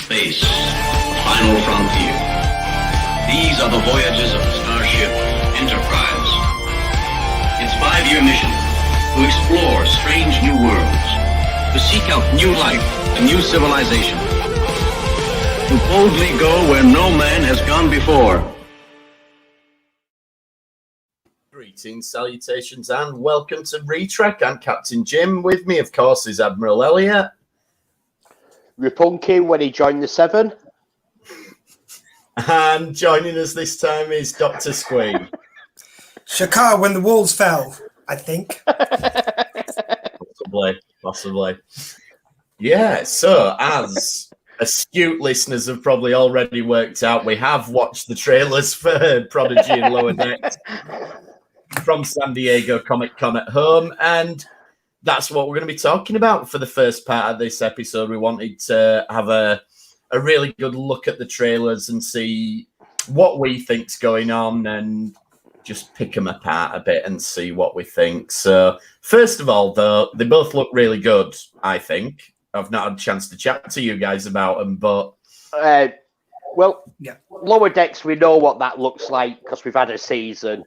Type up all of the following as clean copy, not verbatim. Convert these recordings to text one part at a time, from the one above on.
space, the final frontier. These are the voyages of Starship Enterprise. Its 5-year mission, to explore strange new worlds, to seek out new life and new civilization, to boldly go where no man has gone before. Greetings, salutations, and welcome to Retrek. I'm Captain Jim. With me, of course, is Admiral Elliot. Rapunki when he joined the Seven. And joining us this time is Dr. Squee. Shakar when the walls fell, I think. Possibly. Yeah, so as astute listeners have probably already worked out, we have watched the trailers for Prodigy and Lower Decks from San Diego Comic-Con at home, and that's what we're going to be talking about for the first part of this episode. We wanted to have a really good look at the trailers and see what we think's going on and just pick them apart a bit and see what we think. So first of all, though, they both look really good, I think. I've not had a chance to chat to you guys about them, but... Lower Decks, we know what that looks like because we've had a season.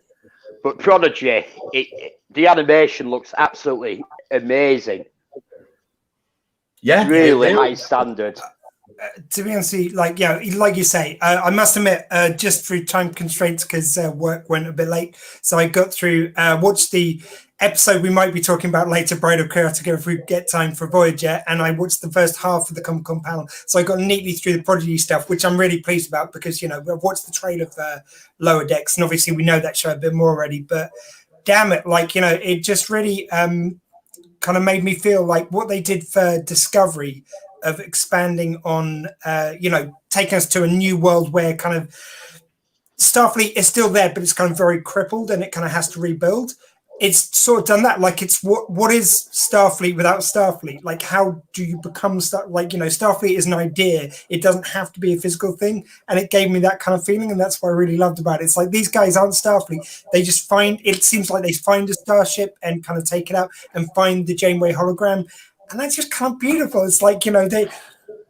But Prodigy, the animation looks absolutely amazing. Yeah. Really high standard. To be honest, like you say, I must admit, just through time constraints, because work went a bit late, so I got through, watched the episode we might be talking about later, Bride of Chaotica, if we get time for Voyager, and I watched the first half of the Comic-Con panel, so I got neatly through the Prodigy stuff, which I'm really pleased about, because, I've watched the trailer for Lower Decks, and obviously we know that show a bit more already, but damn it, it just really kind of made me feel like what they did for Discovery of expanding on, taking us to a new world where kind of Starfleet is still there, but it's kind of very crippled and it kind of has to rebuild. It's sort of done that. Like, it's what is Starfleet without Starfleet? Like, how do you become Starfleet is an idea. It doesn't have to be a physical thing. And it gave me that kind of feeling. And that's what I really loved about it. It's like, these guys aren't Starfleet. They just it seems like they find a starship and kind of take it out and find the Janeway hologram. And that's just kind of beautiful. It's like, they're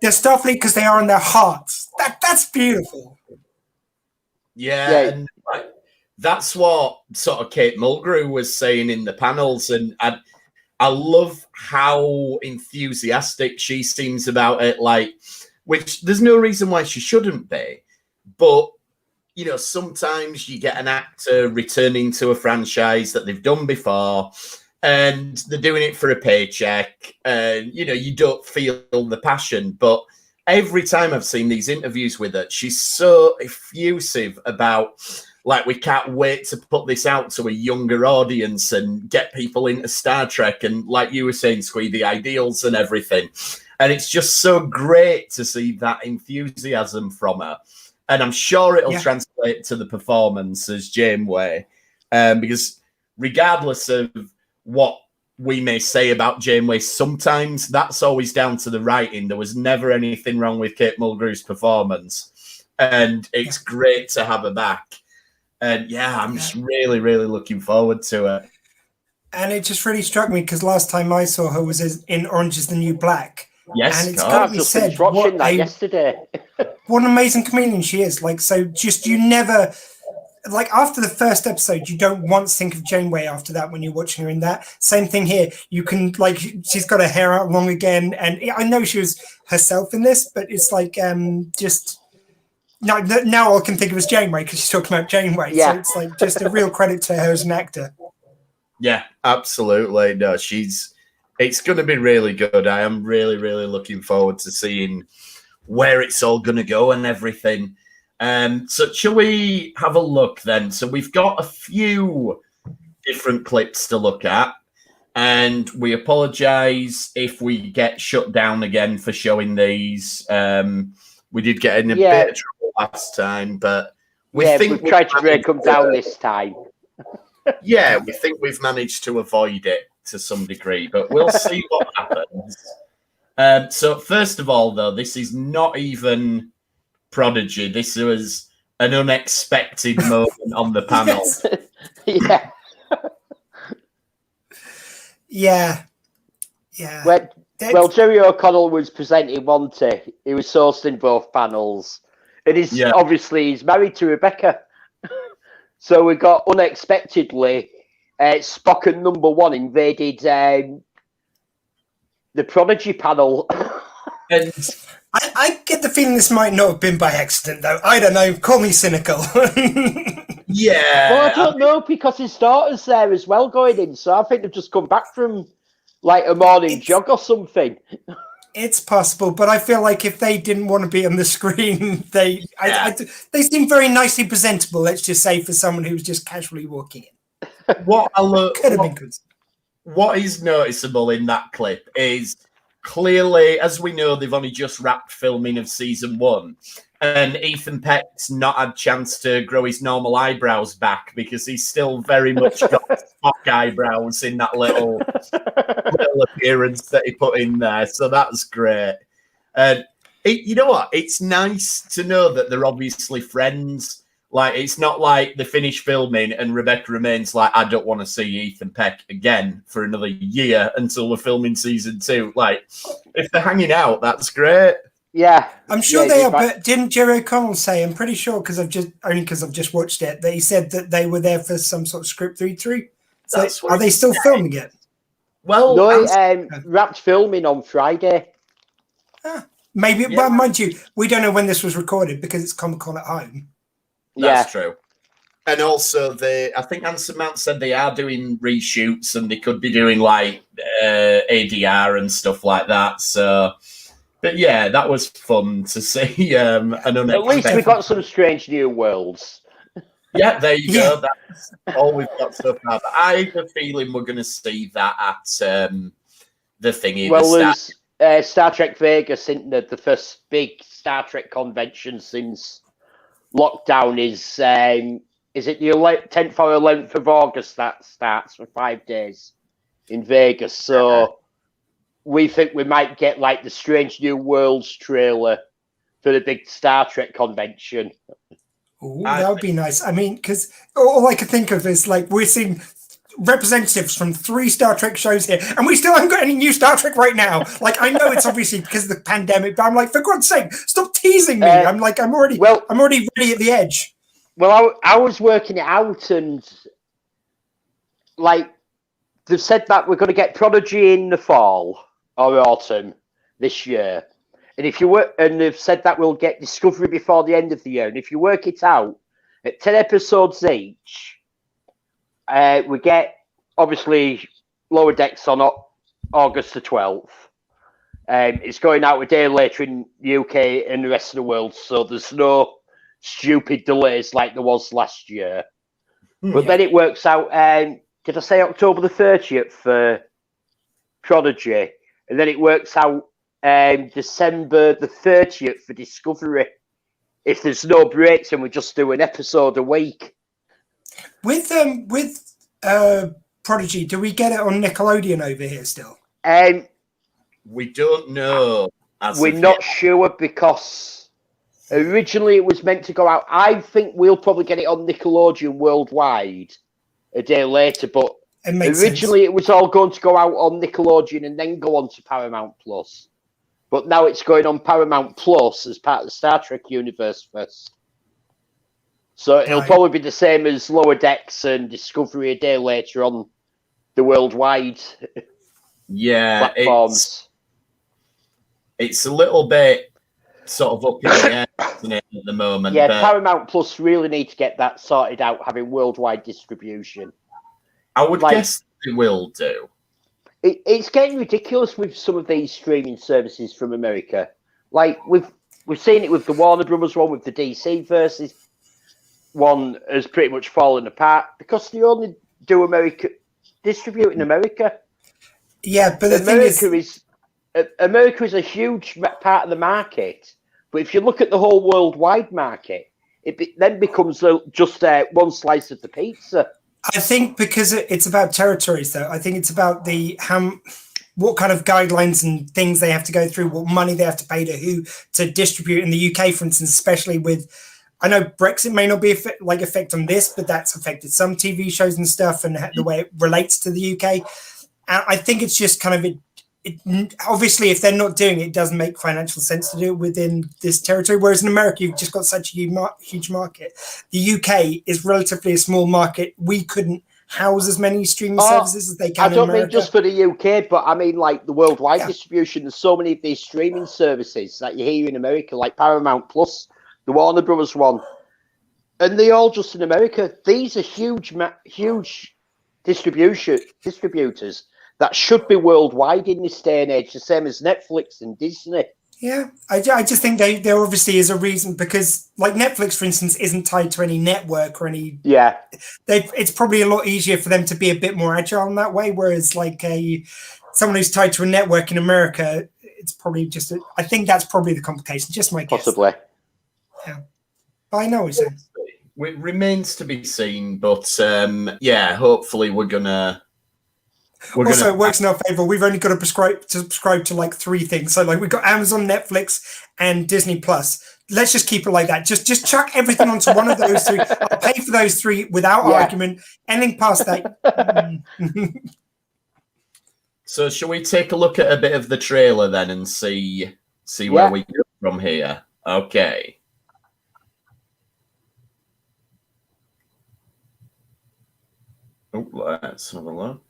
Starfleet because they are in their hearts. That's beautiful. Yeah. And that's what sort of Kate Mulgrew was saying in the panels. And I love how enthusiastic she seems about it. Which there's no reason why she shouldn't be. But, sometimes you get an actor returning to a franchise that they've done before, and they're doing it for a paycheck, and you don't feel the passion. But every time I've seen these interviews with her, she's so effusive about, we can't wait to put this out to a younger audience and get people into Star Trek, and like you were saying, Squee, the ideals and everything. And it's just so great to see that enthusiasm from her, and I'm sure it'll translate to the performance as Janeway, because regardless of what we may say about Janeway, sometimes that's always down to the writing. There was never anything wrong with Kate Mulgrew's performance, and it's great to have her back. And I'm just really, really looking forward to it. And it just really struck me because last time I saw her was in Orange is the New Black. Yes, and it's got to be said, watching that yesterday. What an amazing comedian she is. You never... after the first episode, you don't once think of Janeway after that when you're watching her in that. Same thing here. You can, she's got her hair out long again. And I know she was herself in this, but it's now all I can think of is Janeway because she's talking about Janeway. Yeah. So it's just a real credit to her as an actor. Yeah, absolutely. No, it's going to be really good. I am really, really looking forward to seeing where it's all going to go and everything. So shall we have a look then? So we've got a few different clips to look at, and we apologise if we get shut down again for showing these. We did get in a bit of trouble last time, but we've tried to break them down this time. We think we've managed to avoid it to some degree, but we'll see what happens. So first of all, though, this is not even Prodigy. This was an unexpected moment on the panel. Yeah. Well, Well, Jerry O'Connell was presenting one day. He was hosting both panels. And obviously he's married to Rebecca. So we got unexpectedly Spock and Number One invaded the Prodigy panel. And I get the feeling this might not have been by accident, though. I don't know. Call me cynical. yeah. Well, I don't know, because his daughter's there as well going in. So I think they've just come back from like a morning jog or something. It's possible, but I feel like if they didn't want to be on the screen, they seem very nicely presentable, let's just say, for someone who was just casually walking in. What I love, Could have been good. What is noticeable in that clip is clearly, as we know, they've only just wrapped filming of season 1, and Ethan Peck's not had a chance to grow his normal eyebrows back because he's still very much got Spock eyebrows in that little appearance that he put in there. So that's great. And you know what? It's nice to know that they're obviously friends. Like, it's not like they finish filming and Rebecca remains like, I don't want to see Ethan Peck again for another year until we're filming season 2. Like, if they're hanging out, that's great. Yeah. I'm sure they are, but didn't Jerry O'Connell say, I'm pretty sure, because I've just watched it, that he said that they were there for some sort of script read-through. So are they still filming it? Well, no, wrapped filming on Friday. Maybe, but mind you, we don't know when this was recorded because it's Comic-Con at home. That's true. And also, I think Anson Mount said they are doing reshoots and they could be doing like ADR and stuff like that. So, but yeah, that was fun to see. At least we got some strange new worlds. Yeah, there you go. That's all we've got so far. But I have a feeling we're going to see that at the thingy. Well, there's Star Trek Vegas, isn't there? The first big Star Trek convention since lockdown is it the 10th or 11th of August that starts for 5 days in Vegas. So we think we might get like the Strange New Worlds trailer for the big Star Trek convention. Ooh, that would be nice. I mean, because all I can think of is like we're seeing representatives from 3 Star Trek shows here, and we still haven't got any new Star Trek right now. Like, I know it's obviously because of the pandemic, but I'm like, for God's sake, stop teasing me. I'm already ready at the edge. Well, I was working it out, and like they've said that we're going to get Prodigy in the fall or autumn this year, and they've said that we'll get Discovery before the end of the year. And if you work it out at 10 episodes each. We get, obviously, Lower Decks on August the 12th. It's going out a day later in the UK and the rest of the world, so there's no stupid delays like there was last year. But then it works out, did I say October the 30th for Prodigy? And then it works out December the 30th for Discovery. If there's no breaks and we just do an episode a week. With Prodigy, do we get it on Nickelodeon over here still? We don't know. We're not sure because originally it was meant to go out. I think we'll probably get it on Nickelodeon worldwide a day later, but originally it was all going to go out on Nickelodeon and then go on to Paramount Plus. But now it's going on Paramount Plus as part of the Star Trek universe first. So it'll probably be the same as Lower Decks and Discovery a day later on the worldwide platforms. It's a little bit sort of up in the air, isn't it, at the moment? Yeah, but Paramount Plus really need to get that sorted out, having worldwide distribution. I would guess they will do. It's getting ridiculous with some of these streaming services from America. Like we've seen it with the Warner Brothers one, with the DC versus one has pretty much fallen apart because they only do distribute in America. Yeah, but America is a huge part of the market. But if you look at the whole worldwide market, it then becomes just one slice of the pizza. I think because it's about territories, though. I think it's about what kind of guidelines and things they have to go through, what money they have to pay to who to distribute in the UK, for instance, especially with. I know Brexit may not be effect on this, but that's affected some TV shows and stuff and the way it relates to the UK. And I think it's just kind of obviously, if they're not doing it, it doesn't make financial sense to do it within this territory. Whereas in America, you've just got such a huge market. The UK is relatively a small market. We couldn't house as many streaming services as they can. I don't in America. mean just for the UK, but I mean like the worldwide distribution. There's so many of these streaming services that you hear in America, like Paramount Plus, the Warner Brothers one, and they all just in America. These are huge distributors that should be worldwide in this day and age, the same as Netflix and Disney. Yeah, I just think there obviously is a reason, because like Netflix, for instance, isn't tied to any network or any. Yeah, it's probably a lot easier for them to be a bit more agile in that way. Whereas like someone who's tied to a network in America, it's probably just. I think that's probably the complication. Just my guess. Possibly. Yeah, but I know what you're saying. It remains to be seen, but yeah, hopefully we're gonna. It works in our favor. We've only got to subscribe to like 3 things. So like we've got Amazon, Netflix, and Disney Plus. Let's just keep it like that. Just chuck everything onto one of those 3. I'll pay for those 3 without argument. Anything past that. So shall we take a look at a bit of the trailer then and see where we go from here? Okay. Oh, let's have a look.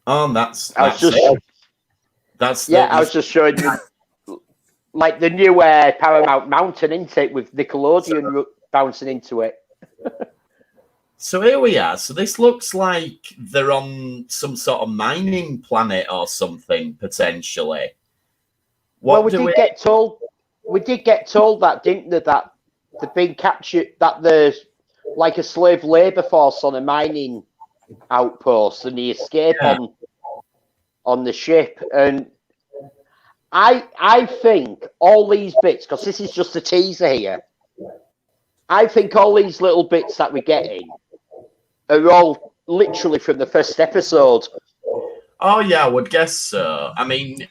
Oh, that's I was just showing you like the new Paramount Mountain intake with Nickelodeon bouncing into it. So here we are. So this looks like they're on some sort of mining planet or something potentially. We did get told that, didn't they, that they've been captured, that there's like a slave labor force on a mining outpost and the escape on the ship. And I think all these bits, because this is just a teaser here, I think all these little bits that we're getting are all literally from the first episode. Oh yeah, I would guess so. I mean,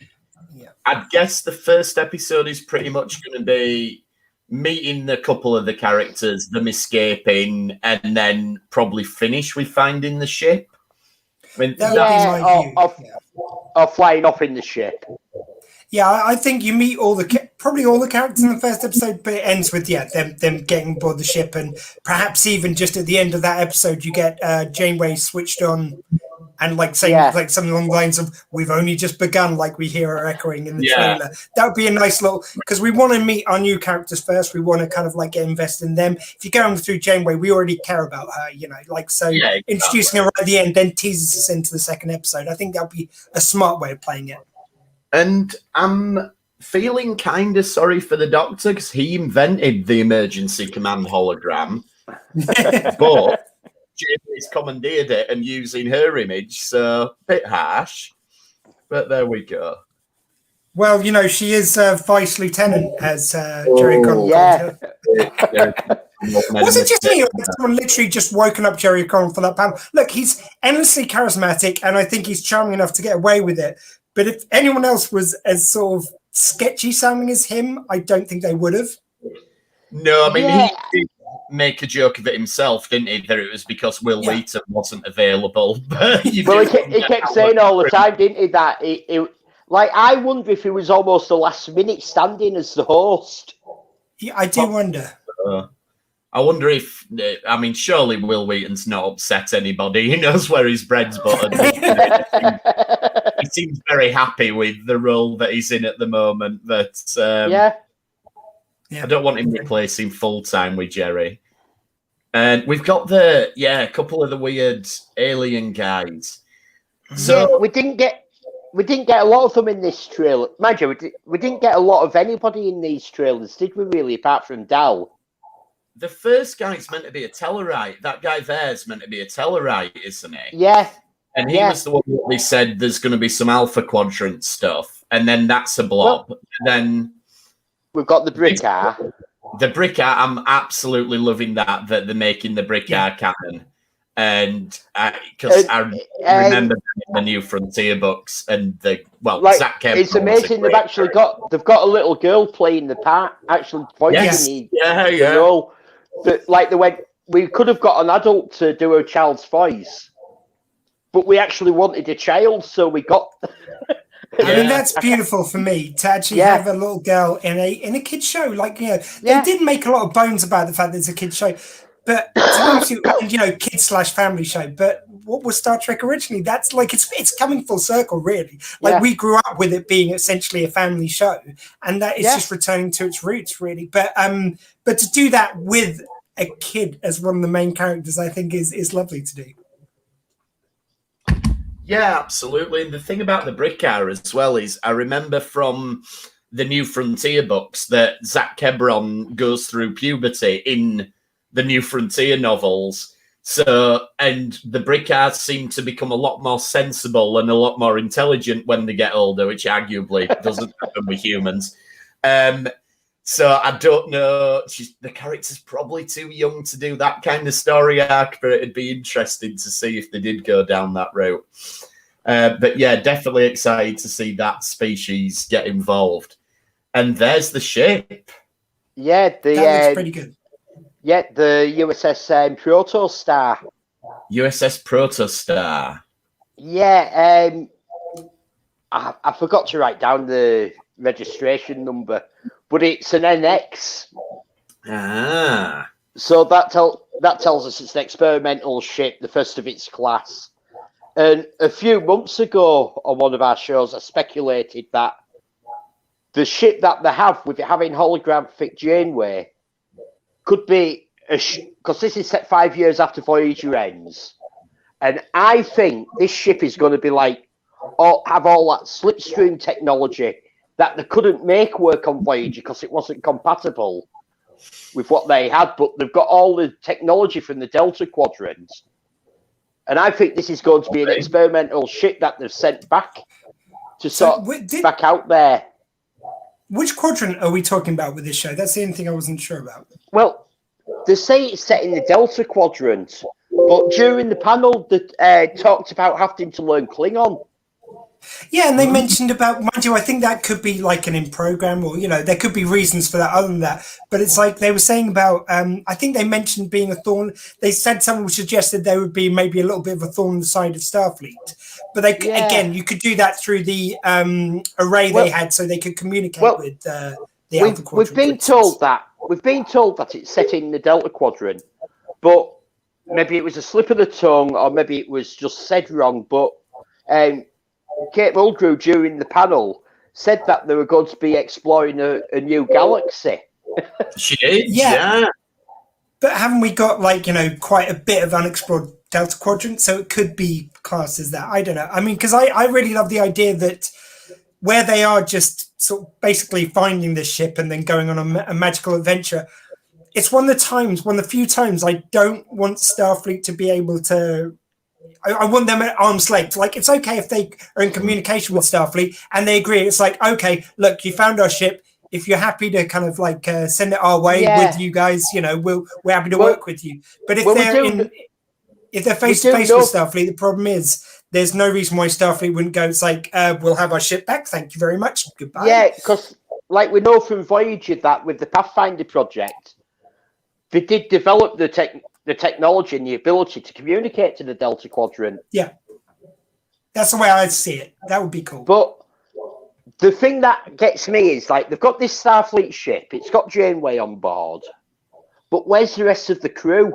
I'd guess the first episode is pretty much going to be meeting a couple of the characters, them escaping, and then probably finish with finding the ship. I mean, or flying off in the ship. Yeah, I think you meet probably all the characters in the first episode, but it ends with them getting aboard the ship, and perhaps even just at the end of that episode, you get Janeway switched on, and like saying like something along the lines of "We've only just begun," like we hear her echoing in the trailer. That would be a nice little, because we want to meet our new characters first. We want to kind of like get invested in them. If you're going through Janeway, we already care about her, introducing her right at the end then teases us into the second episode. I think that would be a smart way of playing it. And I'm feeling kind of sorry for the Doctor because he invented the emergency command hologram, but Jamie's commandeered it and using her image, so a bit harsh. But there we go. Well, she is Vice Lieutenant, as Jerry Connell called her. Was it just me, or has someone literally just woken up Jerry Connell for that panel? Look, he's endlessly charismatic, and I think he's charming enough to get away with it. But if anyone else was as sort of sketchy sounding as him, I don't think they would have. No, I mean, he did make a joke of it himself, didn't he? That it was because Will Wheaton wasn't available. But he kept saying all the time, didn't he, that like, I wonder if he was almost the last minute standing as the host. Yeah, I do wonder. I wonder if, I mean, surely Will Wheaton's not upset anybody. He knows where his bread's buttered. He seems very happy with the role that he's in at the moment. But I don't want him replacing full-time with Jerry. And we've got a couple of the weird alien guys. So we didn't get a lot of them in this trailer. Mind you, we didn't get a lot of anybody in these trailers, did we really, apart from Dal? The first guy's meant to be a Tellarite. That guy there's meant to be a Tellarite, isn't he? Yeah. And he was the one that they said there's going to be some Alpha Quadrant stuff. And then that's a blob. Well, then we've got the Brickar. The Brickar, I'm absolutely loving that they're making the Brickar canon. And because I remember the New Frontier books and Zach Kemp. It's amazing they've got a little girl playing the part, actually voicing the role. But we could have got an adult to do a child's voice, but we actually wanted a child, so we got I mean, that's beautiful for me to actually have a little girl in a kid's show. Like, they did make a lot of bones about the fact that it's a kid's show, but to be honest with you, kids/family show. But what was Star Trek originally? That's like it's coming full circle, really. Like we grew up with it being essentially a family show, and that is just returning to its roots, really. But to do that with a kid as one of the main characters, I think is lovely to do. Yeah, absolutely. And the thing about the Brickar as well is I remember from the New Frontier books that Zach Kebron goes through puberty in the New Frontier novels. So, and the Brickars seem to become a lot more sensible and a lot more intelligent when they get older, which arguably doesn't happen with humans. So I don't know. The character's probably too young to do that kind of story arc, but it'd be interesting to see if they did go down that route. But yeah, definitely excited to see that species get involved. And there's the ship. Yeah, that looks pretty good. Yeah, the USS Protostar. USS Protostar. Yeah, I forgot to write down the registration number, but it's an NX. Ah. So that tells us it's an experimental ship, the first of its class. And a few months ago on one of our shows, I speculated that the ship that they have, with it having holographic Janeway, could be because this is set 5 years after Voyager ends, and I think this ship is going to be like have all that slipstream technology that they couldn't make work on Voyager because it wasn't compatible with what they had. But they've got all the technology from the Delta Quadrant, and I think this is going to be an experimental ship that they've sent back to back out there. Which quadrant are we talking about with this show? That's the only thing I wasn't sure about. Well, they say it's set in the Delta Quadrant, but during the panel, they talked about having to learn Klingon. Yeah, and they mentioned about, mind you, I think that could be like an in program, or there could be reasons for that other than that. But it's like they were saying about, I think they mentioned being a thorn. They said someone suggested there would be maybe a little bit of a thorn in the side of Starfleet. But again, you could do that through the array they had, so they could communicate with the Alpha Quadrant. We've been told that it's set in the Delta Quadrant, but maybe it was a slip of the tongue, or maybe it was just said wrong. But Kate Mulgrew during the panel said that they were going to be exploring a new galaxy. She did, yeah. But haven't we got quite a bit of unexplored Delta Quadrant? So it could be classed as that. I don't know. I mean, because I really love the idea that where they are just sort of basically finding this ship and then going on a magical adventure. It's one of the few times I don't want Starfleet to be able to. I want them at arm's length. Like, it's okay if they are in communication with Starfleet and they agree. It's like, okay, look, you found our ship. If you're happy to kind of send it our way with you guys, we're happy to work with you. But if they're face to face with Starfleet, the problem is there's no reason why Starfleet wouldn't go. It's like, we'll have our ship back. Thank you very much. Goodbye. Yeah, because we know from Voyager that with the Pathfinder project, they did develop the technology and the ability to communicate to the Delta Quadrant. Yeah. That's the way I see it. That would be cool. But the thing that gets me is, they've got this Starfleet ship. It's got Janeway on board. But where's the rest of the crew?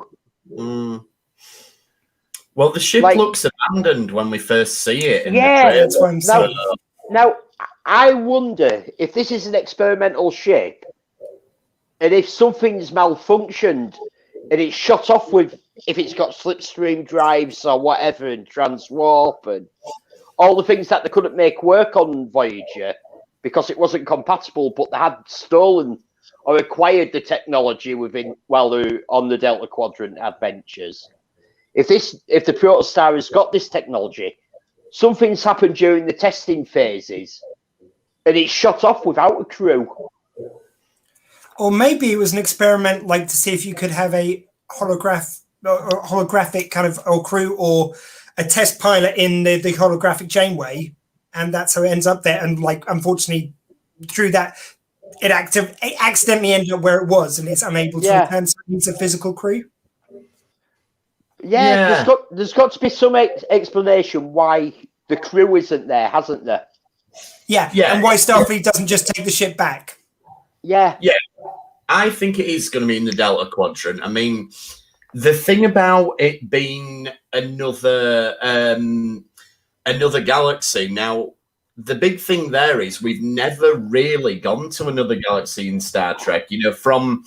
Well, the ship looks abandoned when we first see it. That's what I'm saying. Now, I wonder if this is an experimental ship, and if something's malfunctioned, and it's shot off if it's got slipstream drives or whatever, and transwarp, and all the things that they couldn't make work on Voyager because it wasn't compatible, but they had stolen or acquired the technology while they were on the Delta Quadrant adventures. If the Protostar has got this technology, something's happened during the testing phases, and it's shot off without a crew. Or maybe it was an experiment, to see if you could have a holographic kind of crew or a test pilot in the holographic Janeway, and that's how it ends up there. And unfortunately, through that, it accidentally ended up where it was, and it's unable to return. So it needs a physical crew. There's got to be some explanation why the crew isn't there, hasn't there? Yeah, Yeah. and why Starfleet doesn't just take the ship back. Yeah. I think it is going to be in the Delta Quadrant. I mean, the thing about it being another galaxy now. The big thing there is we've never really gone to another galaxy in Star Trek. From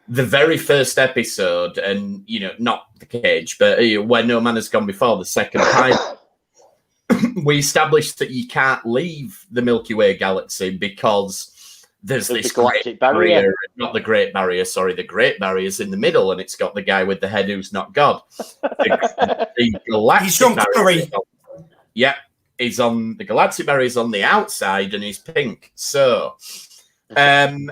the very first episode, and not the cage, but where No Man Has Gone Before, the second pilot, we established that you can't leave the Milky Way galaxy because there's this great barrier. Not the Great Barrier, sorry, the Great Barrier's in the middle, and it's got the guy with the head who's not God. The galactic barrier. Yeah. He's on the galactic barrier is on the outside and he's pink. So I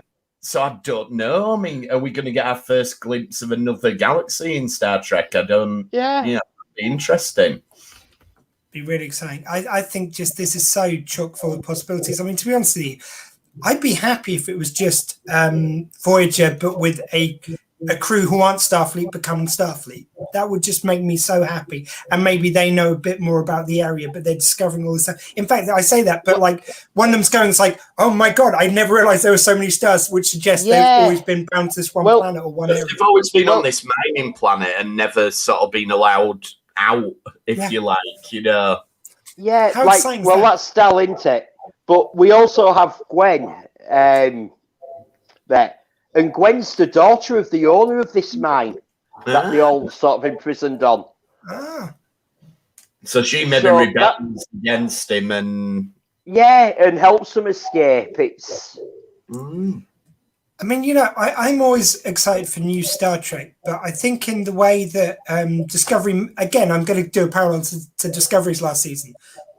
don't know. I mean, are we going to get our first glimpse of another galaxy in Star Trek? I don't. Yeah. It'd be interesting. Be really exciting. I think just this is so chock full of possibilities. I mean, to be honest with you, I'd be happy if it was just Voyager, but with a crew who aren't Starfleet becoming Starfleet. That would just make me so happy. And maybe they know a bit more about the area, but they're discovering all this stuff. In fact, I say that, but like one of them's going, it's like, oh my God, I never realized there were so many stars, which suggests they've always been bound to this one planet or one area. They've always been on this mining planet and never sort of been allowed out, if you like, Yeah, that's still into it. But we also have Gwen there. And Gwen's the daughter of the owner of this mine that they all sort of imprisoned on. So she maybe rebels against him and... Yeah, and helps them escape. It's... I mean, I'm always excited for new Star Trek, but I think in the way that Discovery... Again, I'm going to do a parallel to Discovery's last season.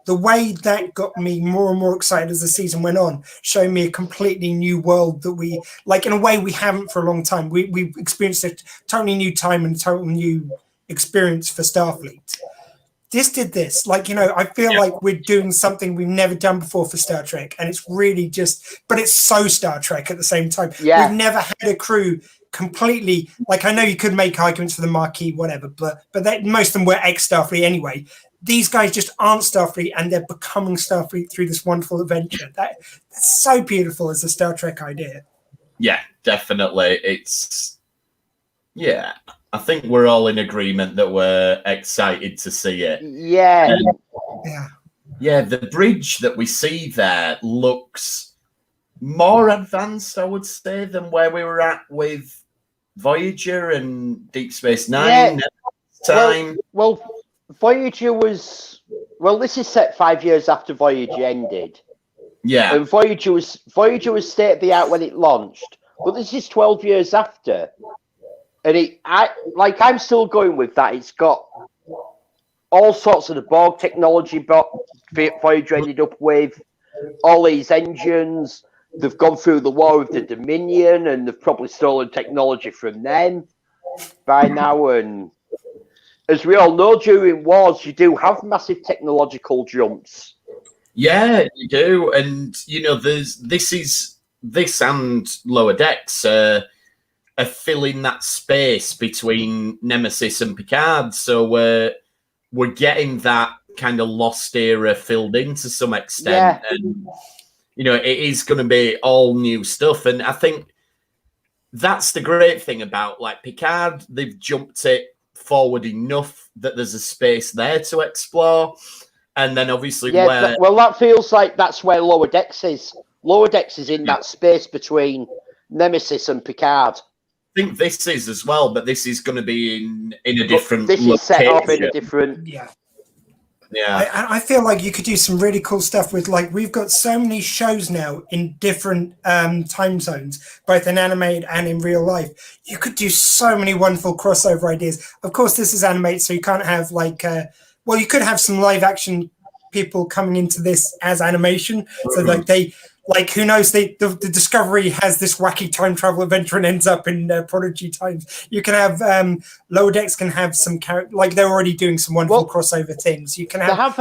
The way that got me more and more excited as the season went on, showing me a completely new world that we, like in a way we haven't for a long time. We experienced a totally new time and a totally new experience for Starfleet. This did this. Like, I feel like we're doing something we've never done before for Star Trek. And it's really but it's so Star Trek at the same time. Yeah. We've never had a crew completely, like I know you could make arguments for the Marquis, whatever, but most of them were ex-Starfleet anyway. These guys just aren't Starfleet, and they're becoming Starfleet through this wonderful adventure. That's so beautiful as a Star Trek idea. Yeah, definitely. I think we're all in agreement that we're excited to see it. Yeah. Yeah, the bridge that we see there looks more advanced, I would say, than where we were at with Voyager and Deep Space Nine. Time. Well, Voyager was... Well, this is set 5 years after Voyager ended. Yeah. And Voyager was state-of-the-art when it launched. But this is 12 years after. And I'm still going with that. It's got all sorts of the Borg technology Voyager ended up with, all these engines. They've gone through the War of the Dominion, and they've probably stolen technology from them by now. And as we all know, during wars, you do have massive technological jumps. Yeah, you do. And, this and Lower Decks are filling that space between Nemesis and Picard. So we're getting that kind of lost era filled in to some extent. Yeah. And, it is going to be all new stuff. And I think that's the great thing about, like, Picard. They've jumped it forward enough that there's a space there to explore. And then obviously that feels like that's where Lower Decks is. Lower Decks is in that space between Nemesis and Picard. I think this is as well, but this is going to be in a different location. This is set up in a different... Yeah. I feel like you could do some really cool stuff with, like, we've got so many shows now in different time zones, both in animated and in real life. You could do so many wonderful crossover ideas. Of course, this is animated, so you can't have, like, you could have some live action people coming into this as animation. So, like, who knows? The Discovery has this wacky time travel adventure and ends up in Prodigy times. You can have Lower Decks can have some like they're already doing some wonderful crossover things. You can have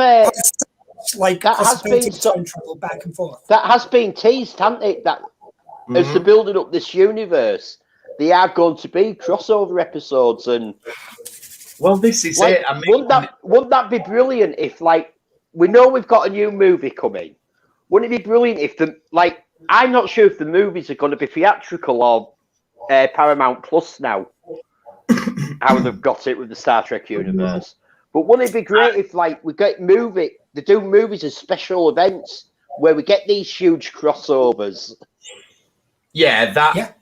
like that has been time travel back and forth. That has been teased, hasn't it? That as they're building up this universe, they are going to be crossover episodes. And well, this is it. I mean, wouldn't that be brilliant if, like, we know we've got a new movie coming? wouldn't it be brilliant if I'm not sure if the movies are going to be theatrical or Paramount Plus now, how they've got it with the Star Trek universe. But wouldn't it be great if they do movies as special events where we get these huge crossovers? Yeah,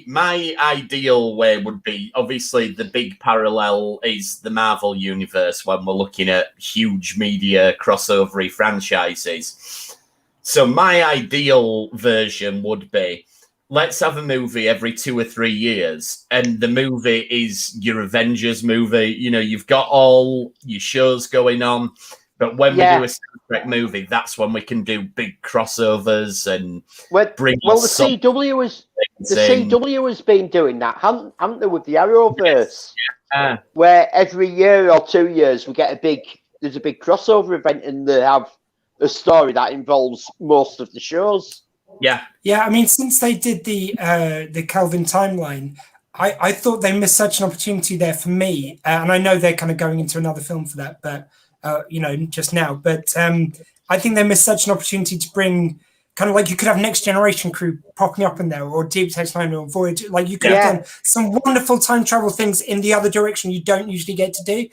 my ideal way would be, obviously the big parallel is the Marvel universe when we're looking at huge media crossover franchises. So my ideal version would be, let's have a movie every 2 or 3 years, and the movie is your Avengers movie. You know, you've got all your shows going on, but when we do a Star Trek movie, that's when we can do big crossovers and bring. Well, the CW has been doing that, haven't they, with the Arrowverse? Yes. Where every year or 2 years we get there's a big crossover event, and they have a story that involves most of the shows. Yeah. I mean, since they did the Kelvin timeline, I thought they missed such an opportunity there for me. And I know they're kind of going into another film for that, but just now. But I think they missed such an opportunity to bring kind of like, you could have Next Generation crew popping up in there, or Deep Space Nine, or Voyager. Like, you could have done some wonderful time travel things in the other direction you don't usually get to do.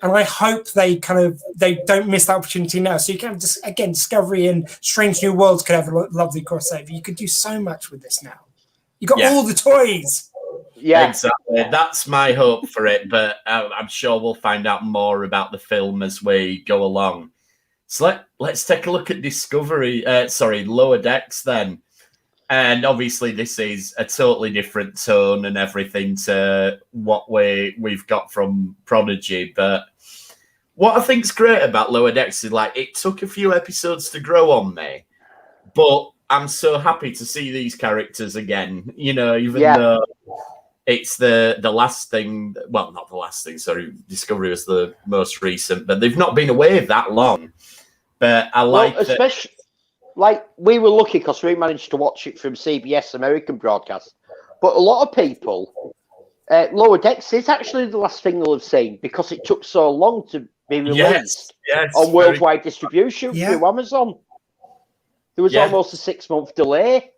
And I hope they don't miss that opportunity now. So you can just, again, Discovery and Strange New Worlds could have a lovely crossover. You could do so much with this now. You got all the toys. Yeah, exactly. That's my hope for it. But I'm sure we'll find out more about the film as we go along. So let's take a look at Lower Decks then. And obviously, this is a totally different tone and everything to what we've got from Prodigy. But what I think's great about Lower Decks is, like, it took a few episodes to grow on me, but I'm so happy to see these characters again. You know, even though it's the last thing. Well, not the last thing. Sorry, Discovery was the most recent, but they've not been away that long. But I like especially. Like, we were lucky because we managed to watch it from CBS American broadcast. But a lot of people, Lower Decks is actually the last thing they'll have seen because it took so long to be released on worldwide distribution through Amazon. There was almost a 6-month delay.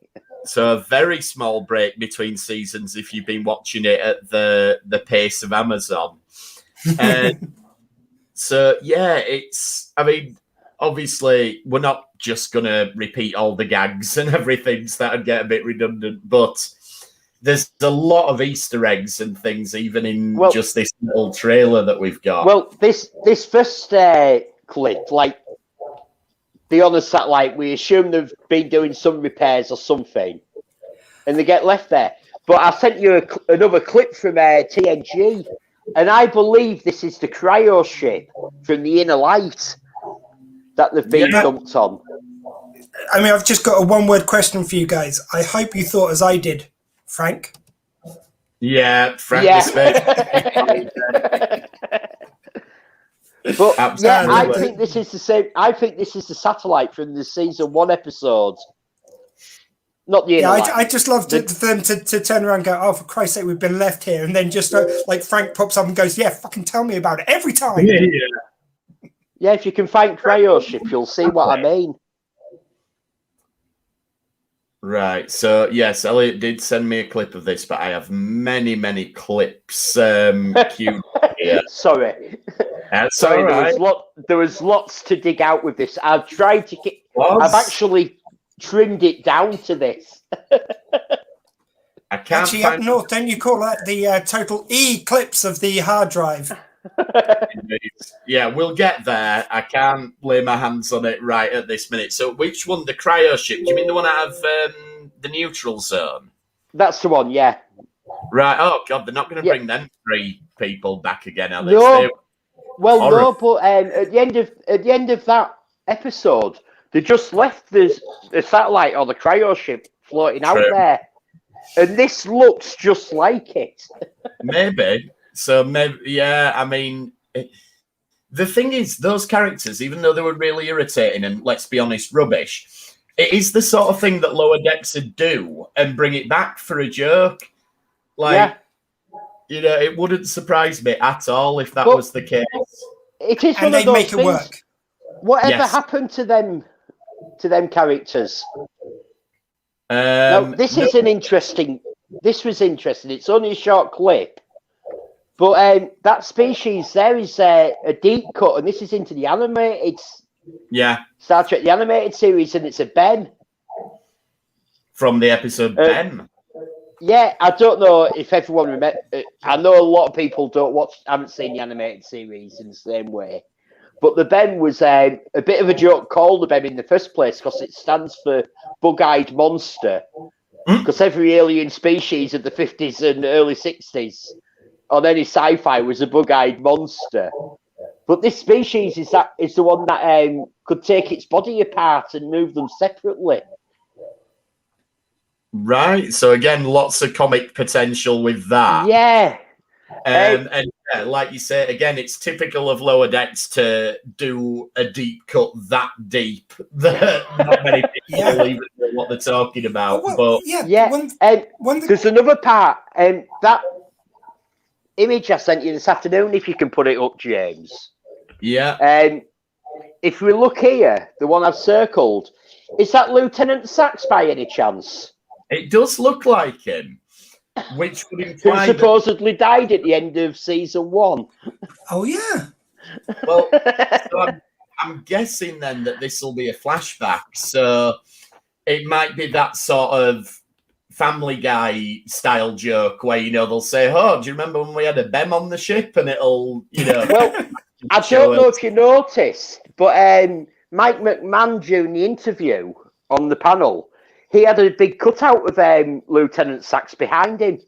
So a very small break between seasons if you've been watching it at the pace of Amazon. So, I mean, obviously, we're not just going to repeat all the gags and everything, so that'd get a bit redundant, but there's a lot of Easter eggs and things, even in just this little trailer that we've got. Well, this first clip, like, the on the satellite, we assume they've been doing some repairs or something, and they get left there. But I sent you another clip from TNG, and I believe this is the cryo ship from the Inner Light that they've been dumped on. I mean, I've just got a one-word question for you guys. I hope you thought as I did, Frank. Yeah, Frank was But I think this is the same. I think this is the satellite from the season 1 episode. Not the Inner Light. I just love for them to turn around and go, oh, for Christ's sake, we've been left here. And then just like Frank pops up and goes, yeah, fucking tell me about it every time. Yeah, if you can find cryo ship, you'll see what I mean. Right. So, yes, Elliot did send me a clip of this, but I have many, many clips queued here. Sorry. That's all right. There was lots to dig out with this. I've tried to get... I've actually trimmed it down to this. I can't Actually, up north, don't you call that the total E-clips of the hard drive? Yeah, we'll get there. I can't lay my hands on it right at this minute. So which one? The cryo ship? Do you mean the one out of the neutral zone? That's the one, yeah. Right. Oh, God, they're not going to bring them 3 people back again, are they? No. No, but at the end of that episode, they just left the satellite or the cryo ship floating out there. And this looks just like it. Maybe. So, maybe, I mean, the thing is, those characters, even though they were really irritating and, let's be honest, rubbish, it is the sort of thing that Lower Decks would do and bring it back for a joke. Like, you know, it wouldn't surprise me at all if that was the case. It is one of those things. Whatever happened to them to them characters? Now, this was interesting. It's only a short clip, but that species there is a deep cut, and this is into the animated Star Trek, the animated series, and it's a Ben. From the episode Ben? Yeah, I don't know if everyone remember. I know a lot of people haven't seen the animated series in the same way. But the Ben was a bit of a joke called the Ben in the first place because it stands for bug-eyed monster. Because every alien species of the 50s and early 60s on any sci-fi was a bug-eyed monster. But this species is the one that could take its body apart and move them separately. Right. So again, lots of comic potential with that. Yeah. And like you say, again, it's typical of Lower Decks to do a deep cut that deep that not many people even know what they're talking about. There's another part, that image I sent you this afternoon, if you can put it up, James. Yeah. If we look here, the one I've circled, is that Lieutenant Sachs by any chance? It does look like him, which would imply who supposedly died at the end of season 1. Oh yeah. Well, so I'm guessing then that this will be a flashback, so it might be that sort of Family Guy style joke where they'll say, "Oh, do you remember when we had a BEM on the ship?" And it'll, Well, I don't know if you noticed, but Mike McMahon during the interview on the panel, he had a big cutout of Lieutenant Sachs behind him.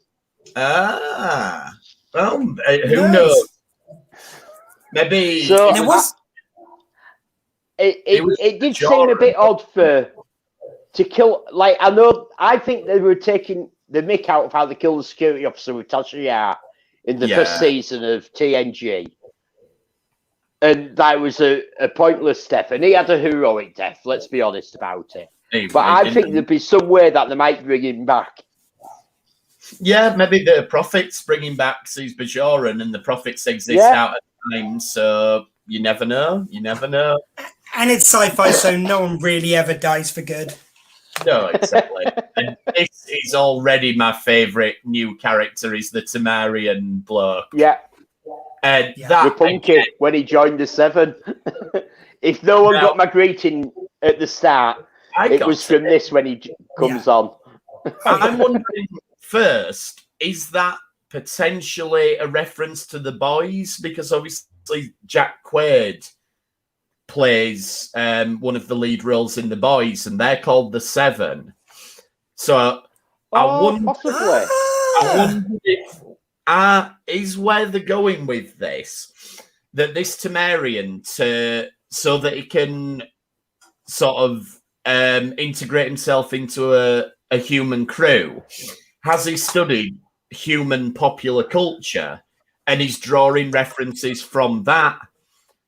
Ah, well, who knows? Maybe so it did seem a bit odd to kill. Like, I think they were taking the mick out of how they killed the security officer with Tasha Yar in the first season of TNG. And that was a pointless death. And he had a heroic death, let's be honest about it. But I think there'd be some way that they might bring him back. Yeah, maybe the Prophets bringing back Suze Bajoran, and the Prophets exist out at the time, so you never know. You never know. And it's sci-fi, so no one really ever dies for good. No, exactly. And this is already my favourite new character, is the Tamarian bloke. Yeah. And the pumpkin when he joined the Seven. If no one got my greeting at the start, it was from this when he comes on. I'm wondering first, is that potentially a reference to The Boys? Because obviously Jack Quaid plays one of the lead roles in The Boys, and they're called the Seven. So I wonder if is where they're going with this, that this Tamarian, so that he can sort of integrate himself into a human crew, has he studied human popular culture, and he's drawing references from that.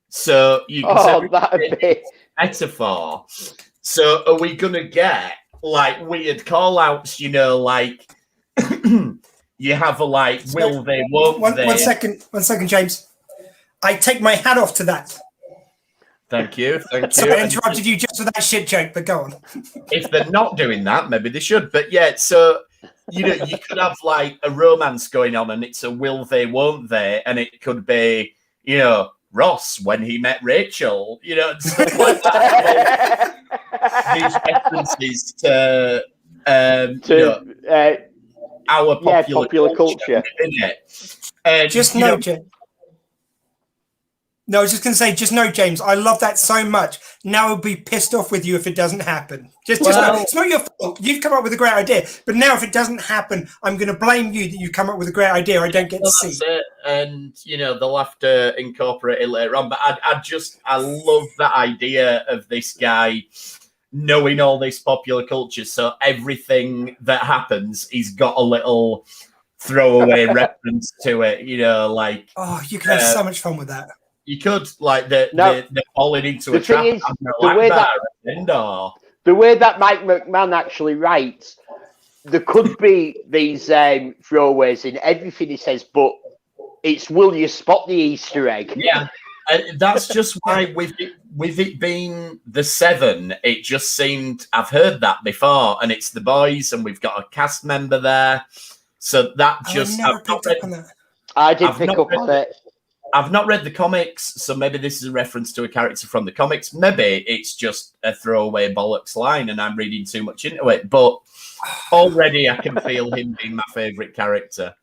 So you can say metaphor. So are we gonna get like weird call outs, like you have a will they, won't they? One second, James. I take my hat off to that. Thank you. Sorry, I interrupted you just with that shit joke, but go on. If they're not doing that, maybe they should. But yeah, so you could have a romance going on, and it's a will they, won't they, and it could be Ross when he met Rachel, stuff like that. These references to our popular culture. Just know, James. No, I was just going to say, just know, James, I love that so much. Now I'll be pissed off with you if it doesn't happen. Just know, it's not your fault. You've come up with a great idea. But now if it doesn't happen, I'm going to blame you that you come up with a great idea I don't get to see. It. And, they'll have to incorporate it later on. But I love that idea of this guy knowing all this popular culture. So everything that happens, he's got a little throwaway reference to it, Oh, you can have so much fun with that. You could they're falling into a trap. The way that Mike McMahon actually writes, there could be these throwaways in everything he says, but it's will you spot the Easter egg? Yeah, That's just why with it being the 7, it just seemed I've heard that before, and it's the boys, and we've got a cast member there, so that just I picked up on that. I did pick up on it. I've not read the comics, so maybe this is a reference to a character from the comics. Maybe it's just a throwaway bollocks line, and I'm reading too much into it. But already, I can feel him being my favourite character.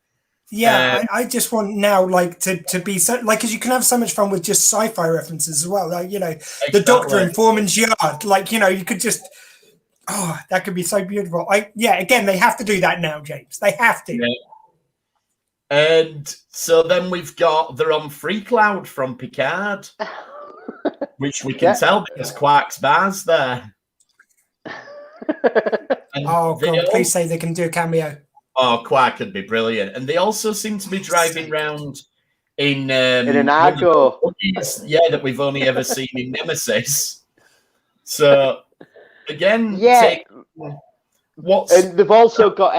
Yeah, I just want now, like, to be so, like, because you can have so much fun with just sci-fi references as well. Like, Exactly. The Doctor in Foreman's Yard. Like, you could just, that could be so beautiful. Again, they have to do that now, James. They have to. Yeah. And so then they're on Free Cloud from Picard, which we can tell because Quark's bar's there. God, please say they can do a cameo. Oh, Quark could be brilliant. And they also seem to be driving around in an Argo. That we've only ever seen in Nemesis. So, again, and they've also got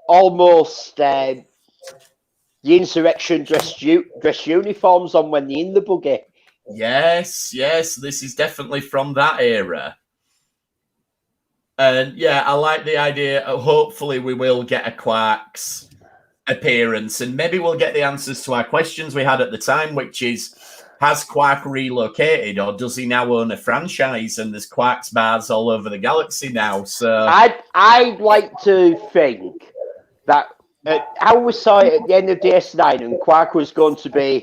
almost the insurrection dress uniforms on when they're in the buggy. Yes, this is definitely from that era. And I like the idea of hopefully we will get a Quark's appearance, and maybe we'll get the answers to our questions we had at the time, which is, has Quark relocated, or does he now own a franchise and there's Quark's bars all over the galaxy now? So I'd like to think that how we saw it at the end of DS9, and Quark was going to be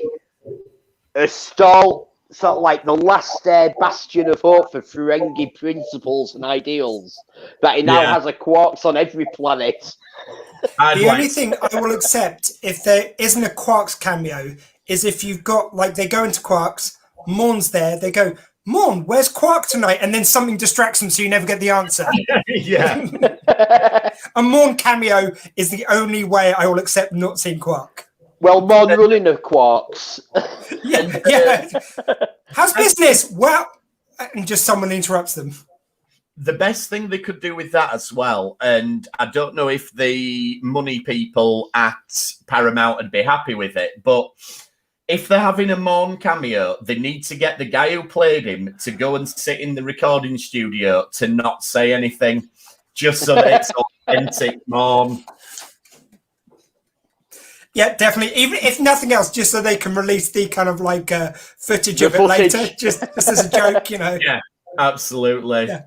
a sort of like the last bastion of hope for Ferengi principles and ideals, that he now has a Quarks on every planet. The only thing I will accept if there isn't a Quarks cameo is if you've got, like, they go into Quarks, Morn's there, they go, Morn, where's Quark tonight? And then something distracts them so you never get the answer. A Morn cameo is the only way I will accept not seeing Quark. Well, Morn running of Quarks. How's business? Well, and just someone interrupts them. The best thing they could do with that as well, and I don't know if the money people at Paramount would be happy with it, but if they're having a Morn cameo, they need to get the guy who played him to go and sit in the recording studio to not say anything, just so that it's authentic Morn. Yeah, definitely. Even if nothing else, just so they can release the kind of like footage of it later, just as a joke, Yeah, absolutely. Yeah.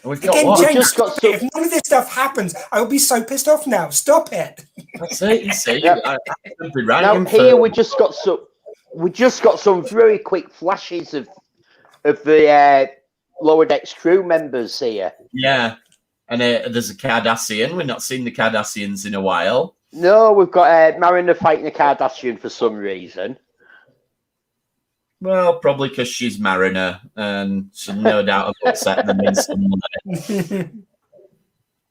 We've got Again, what? James, if none of this stuff happens, I will be so pissed off now. Stop it. That's it. You see, I could be right. Now here we just got some very quick flashes of the Lower Decks crew members here. Yeah, and there's a Cardassian. We've not seen the Cardassians in a while. No, we've got Mariner fighting a Cardassian for some reason. Well, probably because she's Mariner, and she no doubt have upset them in some way.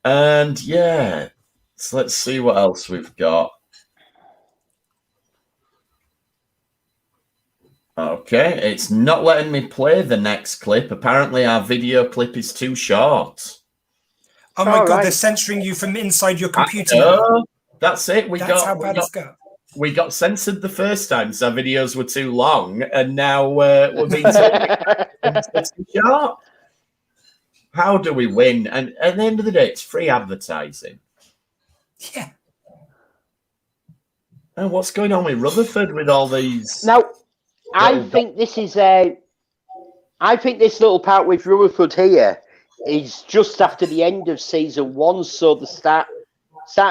And so let's see what else we've got. Okay, it's not letting me play the next clip. Apparently, our video clip is too short. Oh my God, they're censoring you from inside your computer. That's it. How bad it's got. We got censored the first time, so our videos were too long, and now we're being too short. How do we win? And at the end of the day, it's free advertising. Yeah. And what's going on with Rutherford with all these? Now, I think this little part with Rutherford here is just after the end of season 1, so the start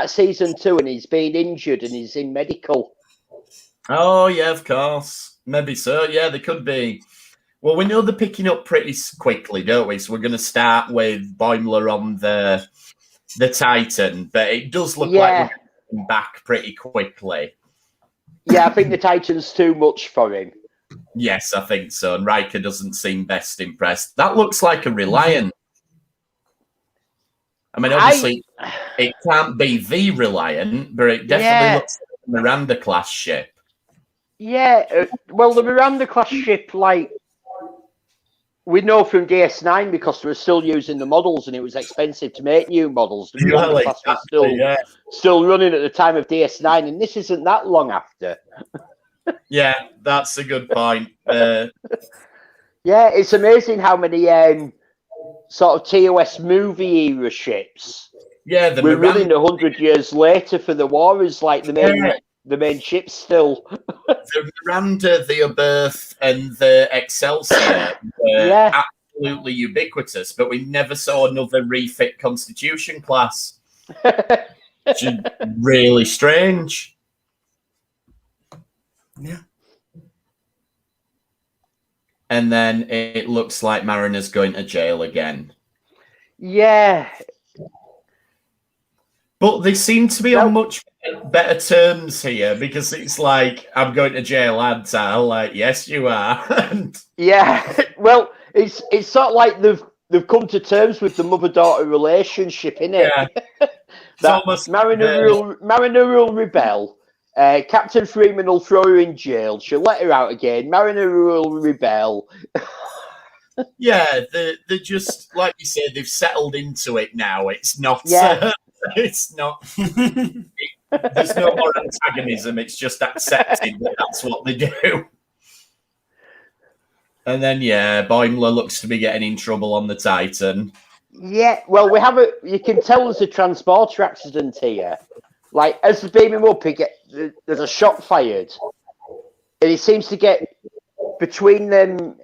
season 2, and he's been injured and he's in medical. Oh yeah, of course, maybe so. Yeah, they could be. Well, we know they're picking up pretty quickly, don't we? So we're going to start with Boimler on the Titan, but it does look like we're getting back pretty quickly. Yeah, I think the Titan's too much for him. Yes, I think so. And Riker doesn't seem best impressed. That looks like a Reliant. I mean, obviously, it can't be the Reliant, but it definitely looks like a Miranda-class ship. Yeah, well, the Miranda-class ship, like, we know from DS9 because we were still using the models and it was expensive to make new models. The Miranda-class was still running at the time of DS9, and this isn't that long after. Yeah, that's a good point. Yeah, it's amazing how many sort of TOS movie era ships Yeah, the we're Miranda, running 100 years later for the war is like the main ship still. the Miranda, the Oberth, and the Excelsior were Yeah. absolutely ubiquitous, but we never saw another refit Constitution class. Which is really strange. Yeah. And then it looks like Mariner's going to jail again. Yeah. But they seem to be on much better terms here because it's like, I'm going to jail, aren't I? Like, yes, you are. Yeah. Well, it's sort of like they've come to terms with the mother-daughter relationship, innit? Yeah. That Mariner will rebel. Captain Freeman will throw her in jail. She'll let her out again. Mariner will rebel. Yeah, they're just, like you said, they've settled into it now. It's not... Yeah. It's not... there's no more antagonism. It's just accepted that that's what they do. And then, yeah, Boimler looks to be getting in trouble on the Titan. Yeah, well, you can tell there's a transporter accident here. Like, as they beam him up, there's a shot fired. And he seems to get between them